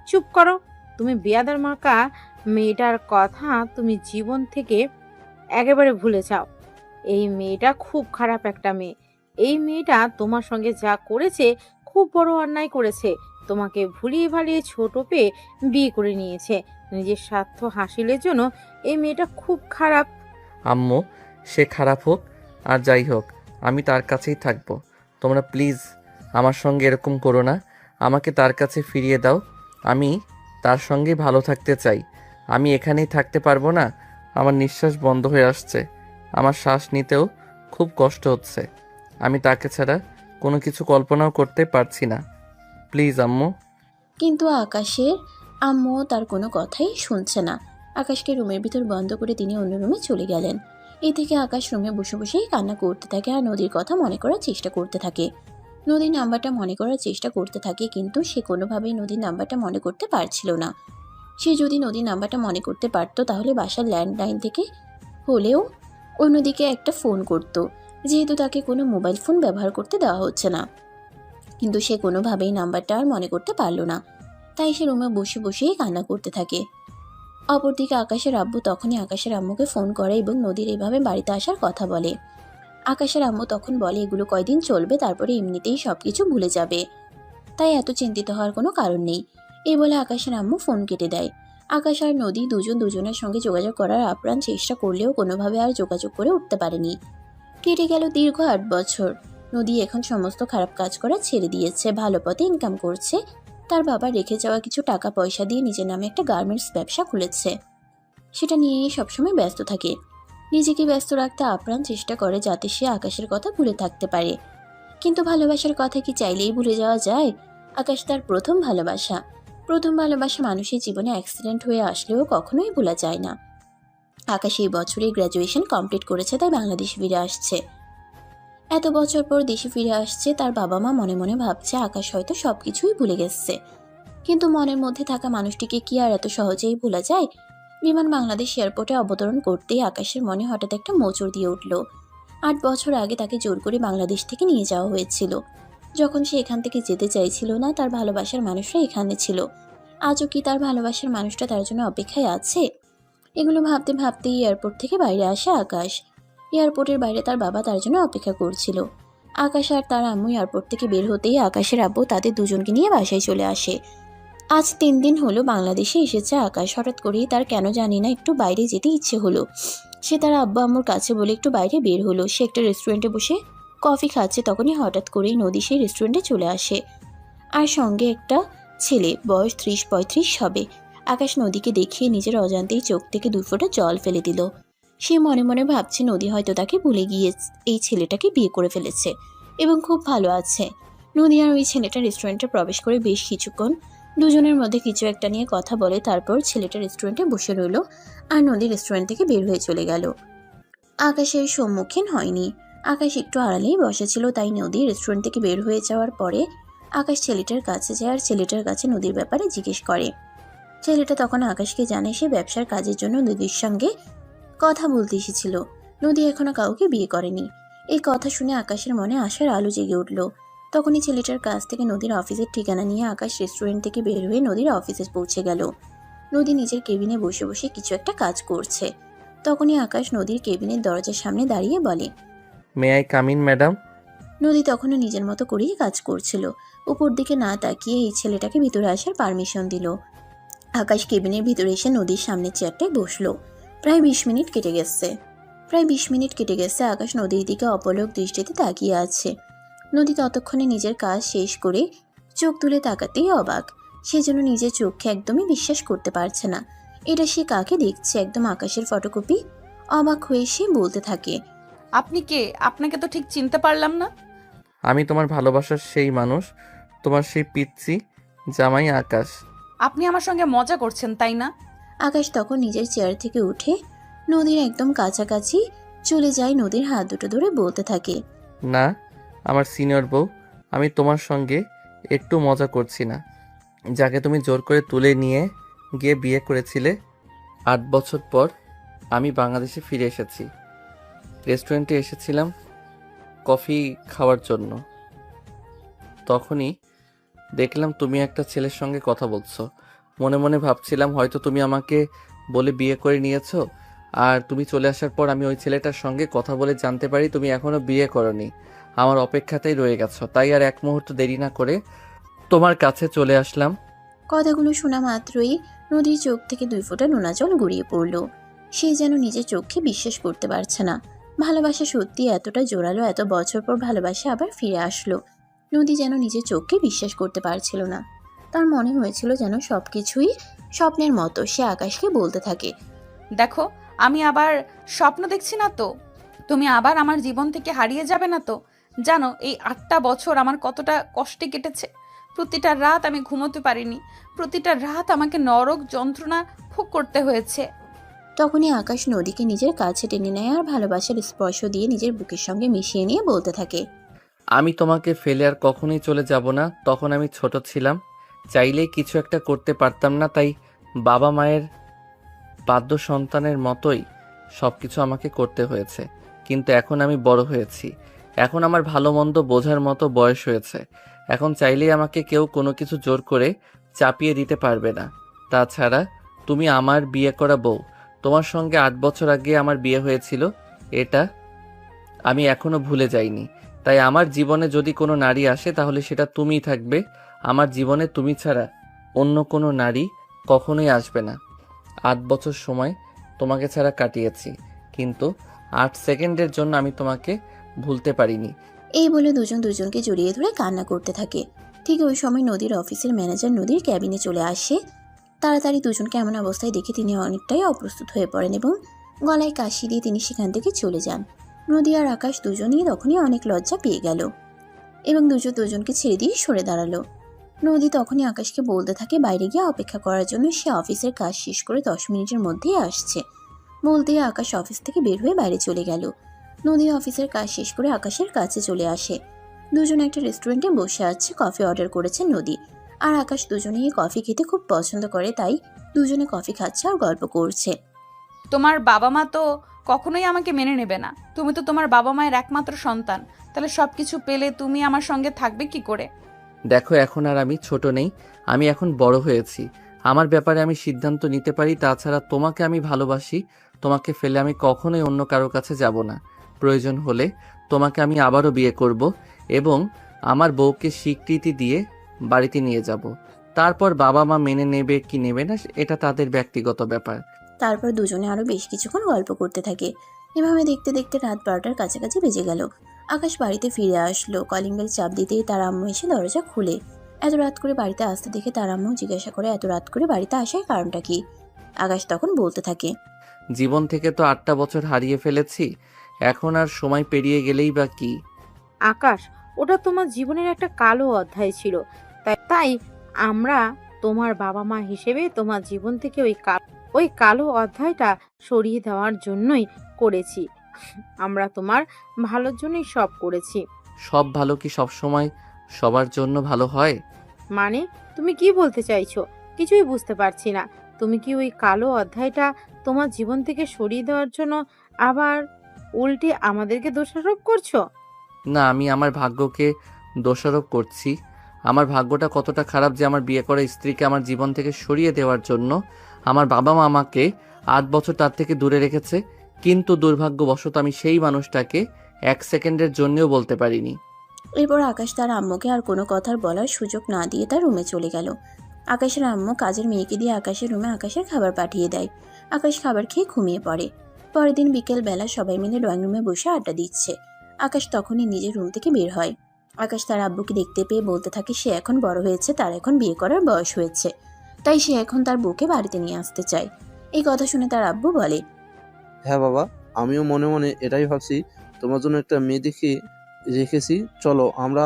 চুপ করো। তুমি বেয়াদার মার্কা মেয়েটার কথা তুমি জীবন থেকে একেবারে ভুলে যাও। এই মেয়েটা খুব খারাপ একটা মেয়ে। এই মেয়েটা তোমার সঙ্গে যা করেছে খুব বড় অন্যায় করেছে। তোমাকে ভুলিয়ে ভালিয়ে ছোট পেয়ে বিয়ে করে নিয়েছে নিজের স্বার্থ হাসিলের জন্য। এই মেয়েটা খুব খারাপ। আম্মু, সে খারাপ হোক আর যাই হোক, আমি তার কাছেই থাকবো। তোমরা প্লিজ আমার সঙ্গে এরকম করো না। আমাকে তার কাছে ফিরিয়ে দাও। আমি তার সঙ্গে ভালো থাকতে চাই। আমি এখানেই থাকতে পারবো না। আমার নিঃশ্বাস বন্ধ হয়ে আসছে। আমার শ্বাস নিতেও খুব কষ্ট হচ্ছে। আমি তাকে ছাড়া কোনো কিছু কল্পনাও করতে পারছি না। প্লিজ আম্মু। কিন্তু আকাশের আম্মু তার কোনো কথাই শুনছে না। আকাশকে রুমের ভিতর বন্ধ করে তিনি অন্য রুমে চলে গেলেন। এই থেকে আকাশ রুমে বসে বসেই কান্না করতে থাকে আর নদীর কথা মনে করার চেষ্টা করতে থাকে। নদীর নাম্বারটা মনে করার চেষ্টা করতে থাকে, কিন্তু সে কোনোভাবেই নদীর নাম্বারটা মনে করতে পারছিল না। সে যদি নদীর নাম্বারটা মনে করতে পারতো তাহলে বাসার ল্যান্ডলাইন থেকে হলেও অন্যদিকে একটা ফোন করত, যেহেতু তাকে কোনো মোবাইল ফোন ব্যবহার করতে দেওয়া হচ্ছে না। কিন্তু সে কোনোভাবেই নাম্বারটা আর মনে করতে পারল না। তাই সে রুমে বসে বসেই কান্না করতে থাকে। অপরদিকে আকাশের আব্বু তখনই আকাশের আম্মুকে ফোন করে এবং নদীর এভাবে বাড়িতে আসার কথা বলে। আকাশের আম্মু তখন বলে এগুলো কয়দিন চলবে, তারপরে এমনিতেই সবকিছু ভুলে যাবে, তাই এত চিন্তিত হওয়ার কোনো কারণ নেই। এই বলে আকাশের আম্মু ফোন কেটে দেয়। আকাশ আর নদী দুজন দুজনের সঙ্গে যোগাযোগ করার আপ্রাণ চেষ্টা করলেও কোনোভাবে আর যোগাযোগ করে উঠতে পারেনি। কেটে গেল দীর্ঘ 8 বছর। নদী এখন সমস্ত খারাপ কাজ করা ছেড়ে দিয়েছে, ভালো পথে ইনকাম করছে। তার বাবা রেখে যাওয়া কিছু টাকা পয়সা দিয়ে নিজের নামে একটা গার্মেন্টস ব্যবসা খুলেছে। সেটা নিয়েই সবসময় ব্যস্ত থাকে। নিজেকে ব্যস্ত রাখতে আপ্রাণ চেষ্টা করে যাতে সে আকাশের কথা ভুলে থাকতে পারে। কিন্তু ভালোবাসার কথা কি চাইলেই ভুলে যাওয়া যায়? আকাশ তার প্রথম ভালোবাসা মানুষের জীবনে অ্যাক্সিডেন্ট হয়ে আসলেও কখনোই ভোলা যায় না। আকাশ এই বছরই গ্র্যাজুয়েশন কমপ্লিট করেছে, তাই বাংলাদেশ ফিরে আসছে। এত বছর পর দেশে ফিরে আসছে। তার বাবা মা মনে মনে ভাবছে আকাশ হয়তো সবকিছুই ভুলে গেছে। কিন্তু মনের মধ্যে থাকা মানুষটিকে কি আর এত সহজেই ভোলা যায়? বিমান বাংলাদেশ এয়ারপোর্টে অবতরণ করতেই আকাশের মনে হঠাৎ একটা মোচড় দিয়ে উঠল। 8 বছর আগে তাকে জোর করে বাংলাদেশ থেকে নিয়ে যাওয়া হয়েছিল। যখন সে এখান থেকে যেতে চাইছিল না, তার ভালোবাসার মানুষরা এখানে ছিল। আজও কি তার ভালোবাসার মানুষটা তার জন্য অপেক্ষায় আছে? এগুলো ভাবতে ভাবতেই এয়ারপোর্ট থেকে বাইরে আসে আকাশ। এয়ারপোর্টের বাইরে তার বাবা তার জন্য অপেক্ষা করছিল। আকাশ আর তার আম্মু এয়ারপোর্ট থেকে বের হতেই আকাশের আব্বু তাদের দুজনকে নিয়ে বাসায় চলে আসে। আজ 3 দিন হলো বাংলাদেশে এসেছে আকাশ। হঠাৎ করেই তার কেন জানি না একটু বাইরে যেতে ইচ্ছে হলো। সে তার আব্বু আম্মুর কাছে বলে একটু বাইরে বের হলো। সে একটা রেস্টুরেন্টে বসে কফি খাচ্ছে, তখনই হঠাৎ করেই নদী সেই রেস্টুরেন্টে চলে আসে আর সঙ্গে একটা ছেলে, বয়স 30-35 হবে। আকাশ নদীকে দেখিয়ে নিজের অজান্তেই চোখ থেকে 2 ফোঁটা জল ফেলে দিল। সে মনে মনে ভাবছে নদী হয়তো তাকে ভুলে গিয়ে এই ছেলেটাকে বিয়ে করে ফেলেছে এবং খুব ভালো আছে। নদী আর ওই ছেলেটা রেস্টুরেন্টে প্রবেশ করে বেশ কিছুক্ষণ দুজনের মধ্যে কিছু একটা নিয়ে কথা বলে। তারপর ছেলেটা রেস্টুরেন্টে বসে রইল আর নদী রেস্টুরেন্ট থেকে বের হয়ে চলে গেল। আকাশের সম্মুখীন হয়নি। আকাশ একটু আড়ালেই বসেছিল, তাই নদী রেস্টুরেন্ট থেকে বের হয়ে যাওয়ার পরে আকাশ ছেলেটার কাছে যায় আর ছেলেটার কাছে নদীর ব্যাপারে জিজ্ঞেস করে। ছেলেটা তখন আকাশকে জানে সে ব্যবসার কাজের জন্য নদীর সঙ্গে কথা বলতে এসেছিল। নদী এখনো কাউকে বিয়ে করেনি। এই কথা শুনে আকাশের মনে আশার আলো জেগে উঠল। তখনই ছেলেটার কাছ থেকে নদীর অফিসের ঠিকানা নিয়ে আকাশ রেস্টুরেন্ট থেকে বের হয়ে নদীর অফিসে পৌঁছে গেল। নদী নিজের কেবিনে বসে বসে কিছু একটা কাজ করছে। তখনই আকাশ নদীর কেবিনের দরজার সামনে দাঁড়িয়ে বলে, may I come in madam? নদী তখনও নিজের মতো করেই কাজ করছিল। উপর দিকে না তাকিয়ে এই ছেলেটাকে ভিতরে আসার পারমিশন দিল। আকাশ কেবিনের ভিতরে এসে নদীর সামনের চেয়ারটায় বসলো। প্রায় 20 মিনিট কেটে গেছে। আকাশ নদীর দিকে অপলক দৃষ্টিতে তাকিয়ে আছে। নদী ততক্ষণে নিজের কাজ শেষ করে চোখ তুলে তাকাতেই অবাক। সে যেন নিজের চোখে একদমই বিশ্বাস করতে পারছে না। এটা সে কাকে দেখছে? একদম আকাশের ফটোকপি। অবাক হয়ে সে বলতে থাকে, আপনি কে? আপনাকে তো ঠিক চিনতে পারলাম না। আমি তোমার ভালোবাসার সেই মানুষ, তোমার সেই পিচ্চি জামাই আকাশ। আপনি আমার সঙ্গে মজা করছেন তাই না? আকাশ তখন নিজের চেয়ার থেকে উঠে নদীর একদম কাছাকাছি চলে যায়, নদীর হাত দুটো ধরে বলতে থাকে, না, আমার সিনিয়র বউ, আমি তোমার সঙ্গে একটু মজা করছি না। যাকে তুমি জোর করে তুলে নিয়ে গিয়ে বিয়ে করেছিলে, 8 বছর পর আমি বাংলাদেশে ফিরে এসেছি। রেস্টুরেন্টে এসেছিলাম কফি খাওয়ার জন্য। তখনই দেখলাম তুমি একটা ছেলের সঙ্গে কথা বলছো। মনে মনে ভাবছিলাম হয়তো তুমি আমাকে বলে বিয়ে করে নিয়েছো। আর তুমি চলে আসার পর আমি ওই ছেলেটার সঙ্গে কথা বলে জানতে পারি তুমি এখনো বিয়ে করোনি, আমার অপেক্ষাতেই রয়ে গেছো। তাই আর এক মুহূর্ত দেরি না করে তোমার কাছে চলে আসলাম। কথাগুলো শোনা মাত্রই নদীর চোখ থেকে 2 ফোঁটা নোনা জল গড়িয়ে পড়ল। সে যেন নিজের চোখকে বিশ্বাস করতে পারছে না। ভালোবাসা সত্যি এতটা জোরালো, এত বছর পর ভালোবাসা আবার ফিরে আসলো। নদী যেন নিজের চোখকে বিশ্বাস করতে পারছিল না। তার মনে হয়েছিল যেন সবকিছুই স্বপ্নের মতো। সে আকাশকে বলতে থাকে, দেখো, আমি আবার স্বপ্ন দেখছি না তো? তুমি আবার আমার জীবন থেকে হারিয়ে যাবে না তো? জানো এই 8টা বছর আমার কতটা কষ্টে কেটেছে। প্রতিটা রাত আমি ঘুমোতে পারিনি, প্রতিটা রাত আমাকে নরক যন্ত্রণা ভোগ করতে হয়েছে। তখনই আকাশ নদীকে নিজের কাছে টেনে নেয় আর ভালোবাসার স্পর্শ দিয়ে নিজের বুকের সঙ্গে মিশিয়ে নিয়ে বলতে থাকে, আমি তোমাকে ফেলে আর কখনোই চলে যাব না। তখন আমি ছোট ছিলাম, চাইলেই কিছু একটা করতে পারতাম না। তাই বাবা মায়ের বাধ্য সন্তানের মতোই সবকিছু আমাকে করতে হয়েছে। কিন্তু এখন আমি বড় হয়েছি, এখন আমার ভালো মন্দ বোঝার মতো বয়স হয়েছে। এখন চাইলেই আমাকে কেউ কোনো কিছু জোর করে চাপিয়ে দিতে পারবে না। তাছাড়া তুমি আমার বিয়ে করা বউ, তোমার সঙ্গে 8 বছর আগে আমার বিয়ে হয়েছিল, এটা আমি এখনো ভুলে যাইনি। তাই আমার জীবনে যদি কোনো নারী আসে তাহলে সেটা তুমিই থাকবে। আমার জীবনে তুমি ছাড়া অন্য কোনো নারী কখনোই আসবে না। 8 বছর সময় তোমাকে ছাড়া কাটিয়েছি, কিন্তু 8 সেকেন্ডের জন্য আমি তোমাকে ভুলতে পারিনি। এই বলে দুজন দুজনকে জড়িয়ে ধরে কান্না করতে থাকে। ঠিক ওই সময় নদীর অফিসের ম্যানেজার নদীর ক্যাবিনে চলে আসে। তাড়াতাড়ি দুজনকে এমন অবস্থায় দেখে তিনি অনেকটাই অপ্রস্তুত হয়ে পড়েন এবং গলায় কাশি দিয়ে তিনি সেখান থেকে চলে যান। নদী আর আকাশ দুজনেই তখনই অনেক লজ্জা পেয়ে গেল এবং দুজন দুজনকে ছেড়ে দিয়ে সরে দাঁড়ালো। নদী তখনই আকাশকে বলতে থাকে বাইরে গিয়ে অপেক্ষা করার জন্য, সে অফিসের কাজ শেষ করে 10 মিনিটের মধ্যেই আসছে। বলতেই আকাশ অফিস থেকে বের হয়ে বাইরে চলে গেল। নদী অফিসের কাজ শেষ করে আকাশের কাছে চলে আসে। দুজন একটা রেস্টুরেন্টে বসে আছে, কফি অর্ডার করেছে নদী আর আকাশ। দুজনেই কফি খেতে খুব পছন্দ করে, তাই দুজনে কফি খাচ্ছে আর গল্প করছে। তোমার বাবা মা তো কখনোই আমাকে মেনে নেবে না। তুমি তো তোমার বাবা মায়ের একমাত্র সন্তান, তাহলে সবকিছু পেলে তুমি আমার সঙ্গে থাকবে কি করে? দেখো, এখন আর আমি ছোট নেই, আমি এখন বড় হয়েছি। আমার ব্যাপারে আমি সিদ্ধান্ত নিতে পারি। তাছাড়া তোমাকে আমি ভালোবাসি, তোমাকে ফেলে আমি কখনোই অন্য কারো কাছে যাব না। প্রয়োজন হলে তোমাকে আমি আবারও বিয়ে করব এবং আমার বউকে স্বীকৃতি দিয়ে বাড়িতে নিয়ে যাব। তারপর বাবা মা মেনে নেবে কি নেবে না এটা তাদের ব্যক্তিগত ব্যাপার। তারপর দুজনে আরো বেশ কিছুক্ষণ গল্প করতে থাকে। এভাবে দেখতে দেখতে রাত 12টার কাছাকাছি বেজে গেল। আকাশ বাড়িতে ফিরে আসলো। কলিং বেল চাপ দিতেই তার আম্মু এসে দরজা খুলে। এত রাত করে বাড়িতে আসতে দেখে তার আম্মু জিজ্ঞাসা করে, এত রাত করে বাড়িতে আসার কারণটা কি? আকাশ তখন বলতে থাকে, জীবন থেকে তো 8টা বছর হারিয়ে ফেলেছি, এখন আর সময় পেরিয়ে গেলেই বা কি। আকাশ, ওটা তোমার জীবনের একটা কালো অধ্যায় ছিল। তাই আমরা তোমার বাবা মা হিসেবে তোমার জীবন থেকে ওই কালো অধ্যায়টা সরিয়ে দেওয়ার জন্যই করেছি। আমরা তোমার ভালোর জন্যই সব করেছি। সব ভালো কি সব সময় সবার জন্য ভালো হয়? মানে তুমি কি বলতে চাইছো? কিছুই বুঝতে পারছি না। তুমি কি ওই কালো অধ্যায়টা তোমার জীবন থেকে সরিয়ে দেওয়ার জন্য আবার উল্টে আমাদেরকে দোষারোপ করছো? না, আমি আমার ভাগ্যকে দোষারোপ করছি। আমার ভাগ্যটা কতটা খারাপ যে আমার বিয়ে করা স্ত্রীকে আমার জীবন থেকে সরিয়ে দেওয়ার জন্য আমার বাবা মা আমাকে 8 বছর তার থেকে দূরে রেখেছে। কিন্তু দুর্ভাগ্যবশত আমি সেই মানুষটাকে 1 সেকেন্ডের জন্যও বলতে পারিনি। এরপর আকাশ তার আম্মুকে আর কোনো কথার বলার সুযোগ না দিয়ে তার রুমে চলে গেল। আকাশের আম্মু কাজের মেয়েকে দিয়ে আকাশের রুমে আকাশের খাবার পাঠিয়ে দেয়। আকাশ খাবার খেয়ে ঘুমিয়ে পড়ে। পরের দিন বিকেল বেলা সবাই মিলে ড্রয়িং রুমে বসে আড্ডা দিচ্ছে। আকাশ তখনই নিজের রুম থেকে বের হয়। আকাশ তার আব্বুকে দেখতে পেয়ে বলতে থাকে সে এখন বড় হয়েছে, তার এখন বিয়ে করার বয়স হয়েছে, তাই সে এখন তার বউকে বাড়িতে নিয়ে আসতে চায়। এই কথা শুনে তার আব্বু বলে, হ্যাঁ বাবা, আমিও মনে মনে এটাই ভাবছি। তোমার জন্য একটা মেয়ে দেখে রেখেছি, চলো আমরা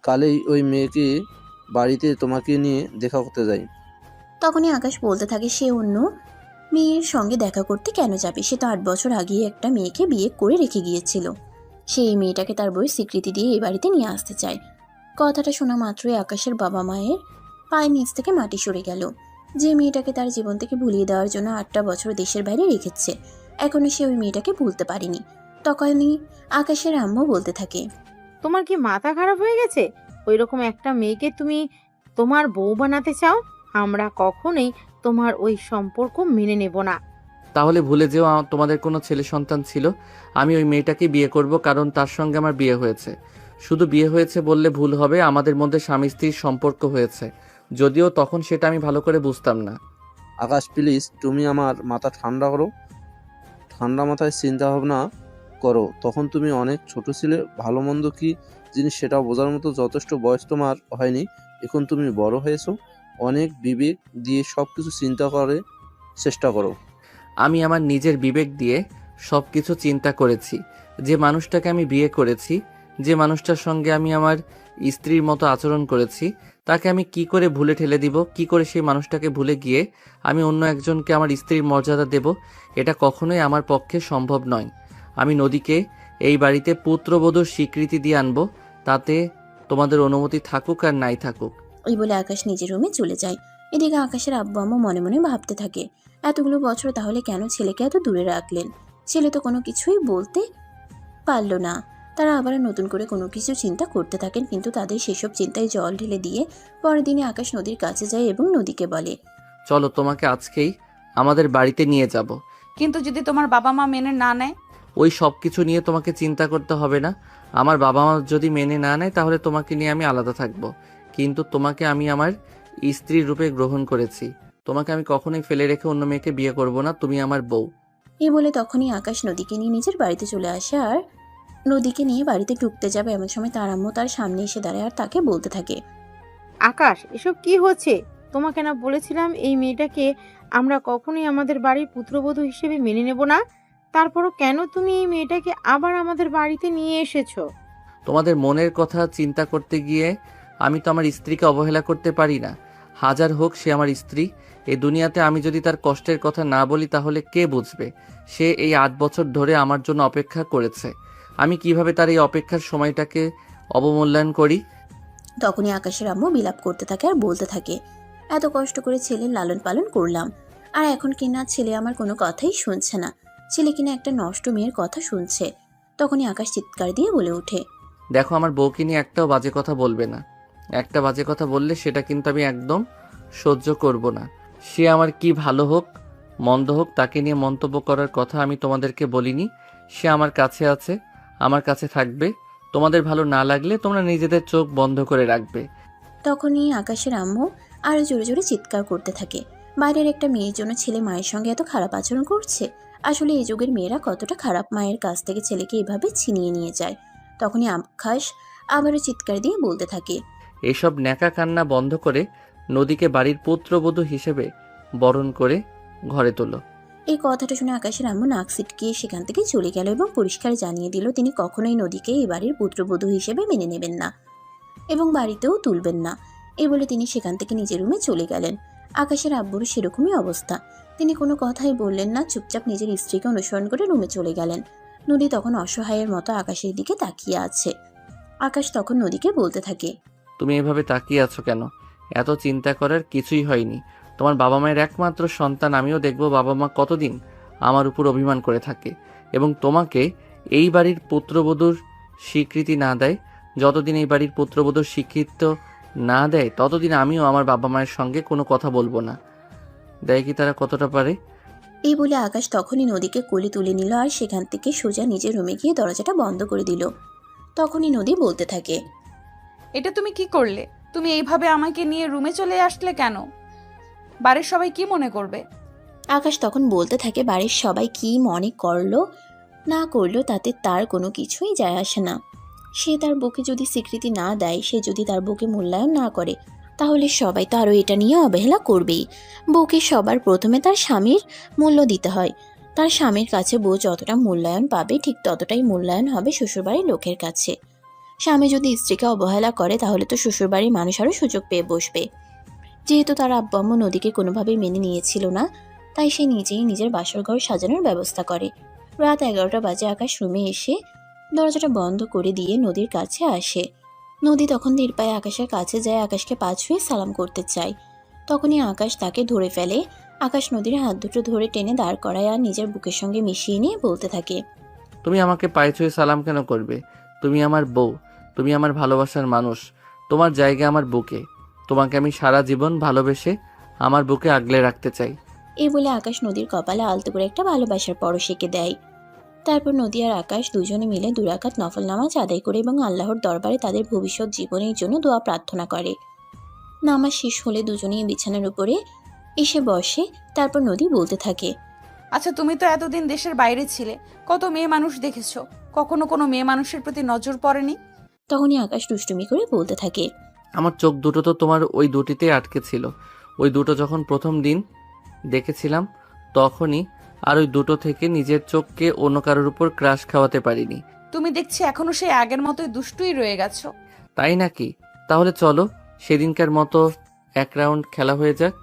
কালেই ওই মেয়েকে বাড়িতে তোমাকে নিয়ে দেখা করতে যাই। তখনই আকাশ বলতে থাকে সে অন্য মেয়ের সঙ্গে দেখা করতে কেন যাবে, সে তো 8 বছর আগেই একটা মেয়েকে বিয়ে করে রেখে গিয়েছিল। সে এই মেয়েটাকে তার বউয়ের স্বীকৃতি দিয়ে এই বাড়িতে নিয়ে আসতে চায়। কথাটা শোনা মাত্রই আকাশের বাবা মায়ের পায়ের নিচ থেকে মাটি সরে গেল। যে মেয়েটাকে তার জীবন থেকে ভুলিয়ে দেওয়ার জন্য 8টা বছর দেশের বাইরে রেখেছে, এখনো সে ওই মেয়েটাকে ভুলতে পারেনি। তখনই আকাশের আম্মু বলতে থাকে, তোমার কি মাথা খারাপ হয়ে গেছে? ওই রকম একটা মেয়েকে তুমি তোমার বউ বানাতে চাও? আমরা কখনোই তোমার ওই সম্পর্ক মেনে নেব না। তাহলে ভুলে যেও তোমাদের কোনো ছেলে সন্তান ছিল। আমি ওই মেয়েটাকে বিয়ে করব, কারণ তার সঙ্গে আমার বিয়ে হয়েছে। শুধু বিয়ে হয়েছে বললে ভুল হবে, আমাদের মধ্যে স্বামী স্ত্রীর সম্পর্ক হয়েছে, যদিও তখন সেটা আমি ভালো করে বুঝতাম না। আকাশ প্লিজ, তুমি আমার মাথা ঠান্ডা করো, ঠান্ডা মাথায় চিন্তা ভাবনা করো। তখন তুমি অনেক ছোট ছিলে, ভালো মন্দ কি জিনিস সেটা বোঝার মতো যথেষ্ট বয়স তোমার হয়নি। এখন তুমি বড় হয়েছো, অনেক বিবেক দিয়ে সব কিছু চিন্তা করে চেষ্টা করো। আমি আমার নিজের বিবেক দিয়ে সব কিছু চিন্তা করেছি। যে মানুষটাকে আমি বিয়ে করেছি, যে মানুষটার সঙ্গে আমি আমার স্ত্রীর মতো আচরণ করেছি, তাকে আমি কি করে ভুলে ঠেলে দিব? কি করে সেই মানুষটাকে ভুলে গিয়ে আমি অন্য একজনকে আমার স্ত্রীর মর্যাদা দেব? এটা কখনোই আমার পক্ষে সম্ভব নয়। আমি নদীকে এই বাড়িতে পুত্রবধূর স্বীকৃতি দিয়ে আনবো, তাতে তোমাদের অনুমতি থাকুক আর নাই থাকুক। ওই বলে আকাশ নিজের রুমে চলে যায়। এদিকে আকাশের আব্বু আম্মু মনে মনে ভাবতে থাকে, এতগুলো বছর তাহলে কেন ছেলেকে এত দূরে রাখলেন? ছেলে তো কোনো কিছুই বলতে পারল না। তারা আবার নতুন করে কোনো কিছু চিন্তা করতে থাকেন, কিন্তু তাদের সেসব চিন্তায় জল ঢেলে দিয়ে পরের দিনে আকাশ নদীর কাছে যায় এবং নদীকে বলে, চলো, তোমাকে আজকেই আমাদের বাড়িতে নিয়ে যাব। কিন্তু যদি তোমার বাবা মা মেনে না নেয়? ওই সব কিছু নিয়ে তোমাকে চিন্তা করতে হবে না। আমার বাবা মা যদি মেনে না নেয় তাহলে তোমাকে নিয়ে আমি আলাদা থাকব, কিন্তু তোমাকে আমি আমার স্ত্রীর রূপে গ্রহণ করেছি। তোমাকে আমি কখনোই ফেলে রেখে অন্য মেয়েকে বিয়ে করব না, তুমি আমার বউ। এই বলে তখনই আকাশ নদীকে নিয়ে নিজের বাড়িতে চলে আসে। আর নদীকে নিয়ে বাড়িতে ঢুকতে যাবে এমন সময় তার আম্মু তার সামনে এসে দাঁড়ায় আর তাকে বলতে থাকে, আকাশ, এসব কি হচ্ছে? তোমাকে না বলেছিলাম এই মেয়েটাকে আমরা কখনোই আমাদের বাড়ির পুত্রবধূ হিসেবে মেনে নেব না? তারপরও কেন তুমি এই মেয়েটাকে আবার আমাদের বাড়িতে নিয়ে এসেছো? তোমাদের মনের কথা চিন্তা করতে গিয়ে আমি তো আমার স্ত্রীকে অবহেলা করতে পারি না। হাজার হোক সে আমার স্ত্রী। এই দুনিয়াতে আমি যদি তার কষ্টের কথা না বলি তাহলে কে বুঝবে? সে এই 8 বছর ধরে আমার জন্য অপেক্ষা করেছে। আমি কিভাবে তার এই অপেক্ষার সময়টাকে অবমূল্যায়ন করি? তখনই আকাশের আম্মু বিলাপ করতে থাকে আর বলতে থাকে, এত কষ্ট করে ছেলের লালন পালন করলাম, আর এখন কিনা ছেলে আমার কোনো কথাই শুনছে না, ছেলে কিনা একটা নষ্ট মেয়ের কথা শুনছে। তখনই আকাশ চিৎকার দিয়ে বলে ওঠে, দেখো, আমার বউকে নিয়ে একটাও বাজে কথা বলবে না। একটা বাজে কথা বললে সেটা কিন্তু আমি একদম সহ্য করব না। সে আমার কি ভালো হোক মন্দ হোক তাকে নিয়ে মন্তব্য করার কথা আমি তোমাদেরকে বলিনি। সে আমার কাছে আছে, আমার কাছে থাকবে। তোমাদের ভালো না লাগলে তোমরা নিজেদের চোখ বন্ধ করে রাখবে। তখনই আকাশের আম্মু আরো জোরে জোরে চিৎকার করতে থাকে, বাইরের একটা মেয়ের জন্য ছেলে মায়ের সঙ্গে এত খারাপ আচরণ করছে। আসলে এই যুগের মেয়েরা কতটা খারাপ, মায়ের কাছ থেকে ছেলেকে এভাবে ছিনিয়ে নিয়ে যায়। তখনই আকাশ আবারও চিৎকার দিয়ে বলতে থাকে, এসব ন্যাকা কান্না বন্ধ করে নদীকে বাড়ির পুত্রবধূ হিসেবে বরণ করে ঘরে তোলো। এই কথাটা শুনে আকাশের আম্মু নাক সিটকিয়ে সেখান থেকে চলে গেল এবং পরিষ্কার জানিয়ে দিল তিনি কখনোই নদীকে এই বাড়ির পুত্রবধূ হিসেবে মেনে নেবেন না এবং বাড়িতেও তুলবেন না। এই বলে তিনি সেখান থেকে নিজের রুমে চলে গেলেন। আকাশের আব্বুর সেরকমই অবস্থা, তিনি কোনো কথাই বললেন না, চুপচাপ নিজের স্ত্রীকে অনুসরণ করে রুমে চলে গেলেন। নদী তখন অসহায়ের মতো আকাশের দিকে তাকিয়ে আছে। আকাশ তখন নদীকে বলতে থাকে, তুমি এভাবে তাকিয়ে আছো কেন? এত চিন্তা করার কিছুই হয়নি। তোমার বাবা মায়ের একমাত্র সন্তান, আমিও দেখব বাবা মা কতদিন আমার উপর অভিমান করে থাকে এবং তোমাকে এই বাড়ির পুত্রবধূর স্বীকৃতি না দেয়। যতদিন এই বাড়ির পুত্রবধূর স্বীকৃত না দেয় ততদিন আমিও আমার বাবা মায়ের সঙ্গে কোনো কথা বলবো না। দেয় কি তারা কতটা পারে? এই বলে আকাশ তখনই নদীকে কোলে তুলে নিল আর সেখান থেকে সোজা নিজের রুমে গিয়ে দরজাটা বন্ধ করে দিল। তখনই নদী বলতে থাকে, এটা তুমি কি করলে? তুমি এইভাবে আমাকে নিয়ে রুমে চলে আসলে কেন? বাড়ির সবাই কি মনে করবে? আকাশ তখন বলতে থাকে, বাড়ির সবাই কি মনে করলো না করলো তাতে তার কোনো কিছুই যায় আসে না। সে তার বউকে যদি স্বীকৃতি না দেয়, সে যদি তার বউকে মূল্যায়ন না করে, তাহলে সবাই তো আরও এটা নিয়ে অবহেলা করবেই। বউকে সবার প্রথমে তার স্বামীর মূল্য দিতে হয়। তার স্বামীর কাছে বউ যতটা মূল্যায়ন পাবে, ঠিক ততটাই মূল্যায়ন হবে শ্বশুরবাড়ির লোকের কাছে। স্বামী যদি স্ত্রীকে অবহেলা করে, তাহলে তো শ্বশুরবাড়ির মানুষ আরও সুযোগ পেয়ে বসবে। যেহেতু তার আব্বু আম্মু নদীকে কোনোভাবেই মেনে নিয়েছিল না, তাই সে নিজেই নিজের বাসরঘর সাজানোর ব্যবস্থা করে। রাত 11টা বাজে আকাশ রুমে এসে দরজাটা বন্ধ করে দিয়ে নদীর কাছে আসে। নদী তখন ধীর পায়ে আকাশের কাছে যায়, আকাশকে পা ছুঁয়ে সালাম করতে চায়। তখনই আকাশ তাকে ধরে ফেলে। আকাশ নদীর হাত দুটো ধরে টেনে দাঁড় করায় আর নিজের বুকের সঙ্গে মিশিয়ে নিয়ে বলতে থাকে, তুমি আমাকে পায়ে ছুঁয়ে সালাম কেন করবে? তুমি আমার বউ, তুমি আমার ভালোবাসার মানুষ। তোমার জায়গা আমার বুকে। তোমাকে আমি সারা জীবন ভালোবেসে আমার বুকে আগলে রাখতে চাই। এই বলে আকাশ নদীর কপালে আলতো করে একটা ভালোবাসার পরশ এঁকে দেয়। তারপর নদী আর আকাশ দুজনে মিলে 2 রাকাত নফল নামাজ আদায় করে এবং আল্লাহর দরবারে তাদের ভবিষ্যৎ জীবনের জন্য দোয়া প্রার্থনা করে। নামাজ শেষ হলে দুজনেই বিছানার উপরে এসে বসে। তারপর নদী বলতে থাকে, আচ্ছা, তুমি তো এতদিন দেশের বাইরে ছিলে, কত মেয়ে মানুষ দেখেছো, কখনো কোনো মেয়ে মানুষের প্রতি নজর পড়েনি? তখনই আকাশ দুষ্টুমি করে বলতে থাকে, আমার চোখ দুটো তো তোমার ওই দুটিতে আটকে ছিল। ওই দুটো যখন প্রথম দিন দেখেছিলাম তখনই, আর ওই দুটো থেকে নিজের চোখকে অন্য কারোর উপর ক্রাশ খাওয়াতে পারিনি। তুমি দেখছি এখনো সেই আগের মতোই দুষ্টুই রয়ে গেছো। তাই নাকি? তাহলে চলো সেদিনকার মতো এক রাউন্ড খেলা হয়ে যাক।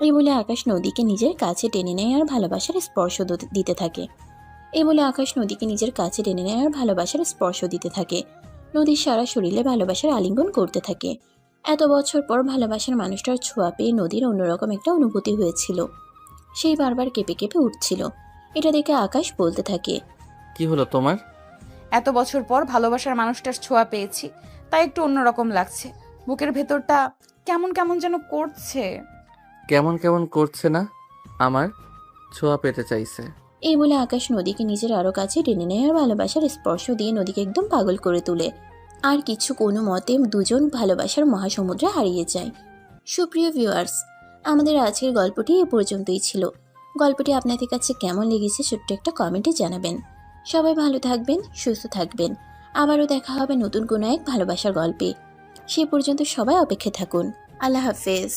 এই বলে আকাশ নদীকে নিজের কাছে টেনে নেয় আর ভালোবাসার স্পর্শ দিতে থাকে। এই বলে আকাশ নদীকে নিজের কাছে টেনে নেয় আর ভালোবাসার স্পর্শ দিতে থাকে। নদীর সারা শরীরে ভালোবাসার আলিঙ্গন করতে থাকে। এত বছর পর ভালোবাসার মানুষটার ছোঁয়া পেয়ে নদীর অন্যরকম একটা অনুভূতি হয়েছিল। সেই বারবার কেঁপে কেঁপে উঠছিল। এটা দেখে আকাশ বলতে থাকে, কি হলো তোমার? এত বছর পর ভালোবাসার মানুষটার ছোঁয়া পেয়েছি, তাই একটু অন্যরকম লাগছে। বুকের ভেতরটা কেমন কেমন যেন করছে। কেমন কেমন করছে না? আমার ছোঁয়া পেতে চাইছে। এই বলে আকাশ নদীকে নিজের আরো কাছে টেনে নেয় আর ভালোবাসার স্পর্শ দিয়ে নদীকে একদম পাগল করে তোলে। আর কিছু কোনো মতে দুজন ভালোবাসার মহাসমুদ্রে হারিয়ে যায়। সুপ্রিয় ভিউয়ার্স, আমাদের আজকের গল্পটি এ পর্যন্তই ছিল। গল্পটি আপনাদের কাছে কেমন লেগেছে ছোট্ট একটা কমেন্টে জানাবেন। সবাই ভালো থাকবেন, সুস্থ থাকবেন। আবারও দেখা হবে নতুন কোনো এক ভালোবাসার গল্পে। সে পর্যন্ত সবাই অপেক্ষায় থাকুন। আল্লাহ হাফেজ।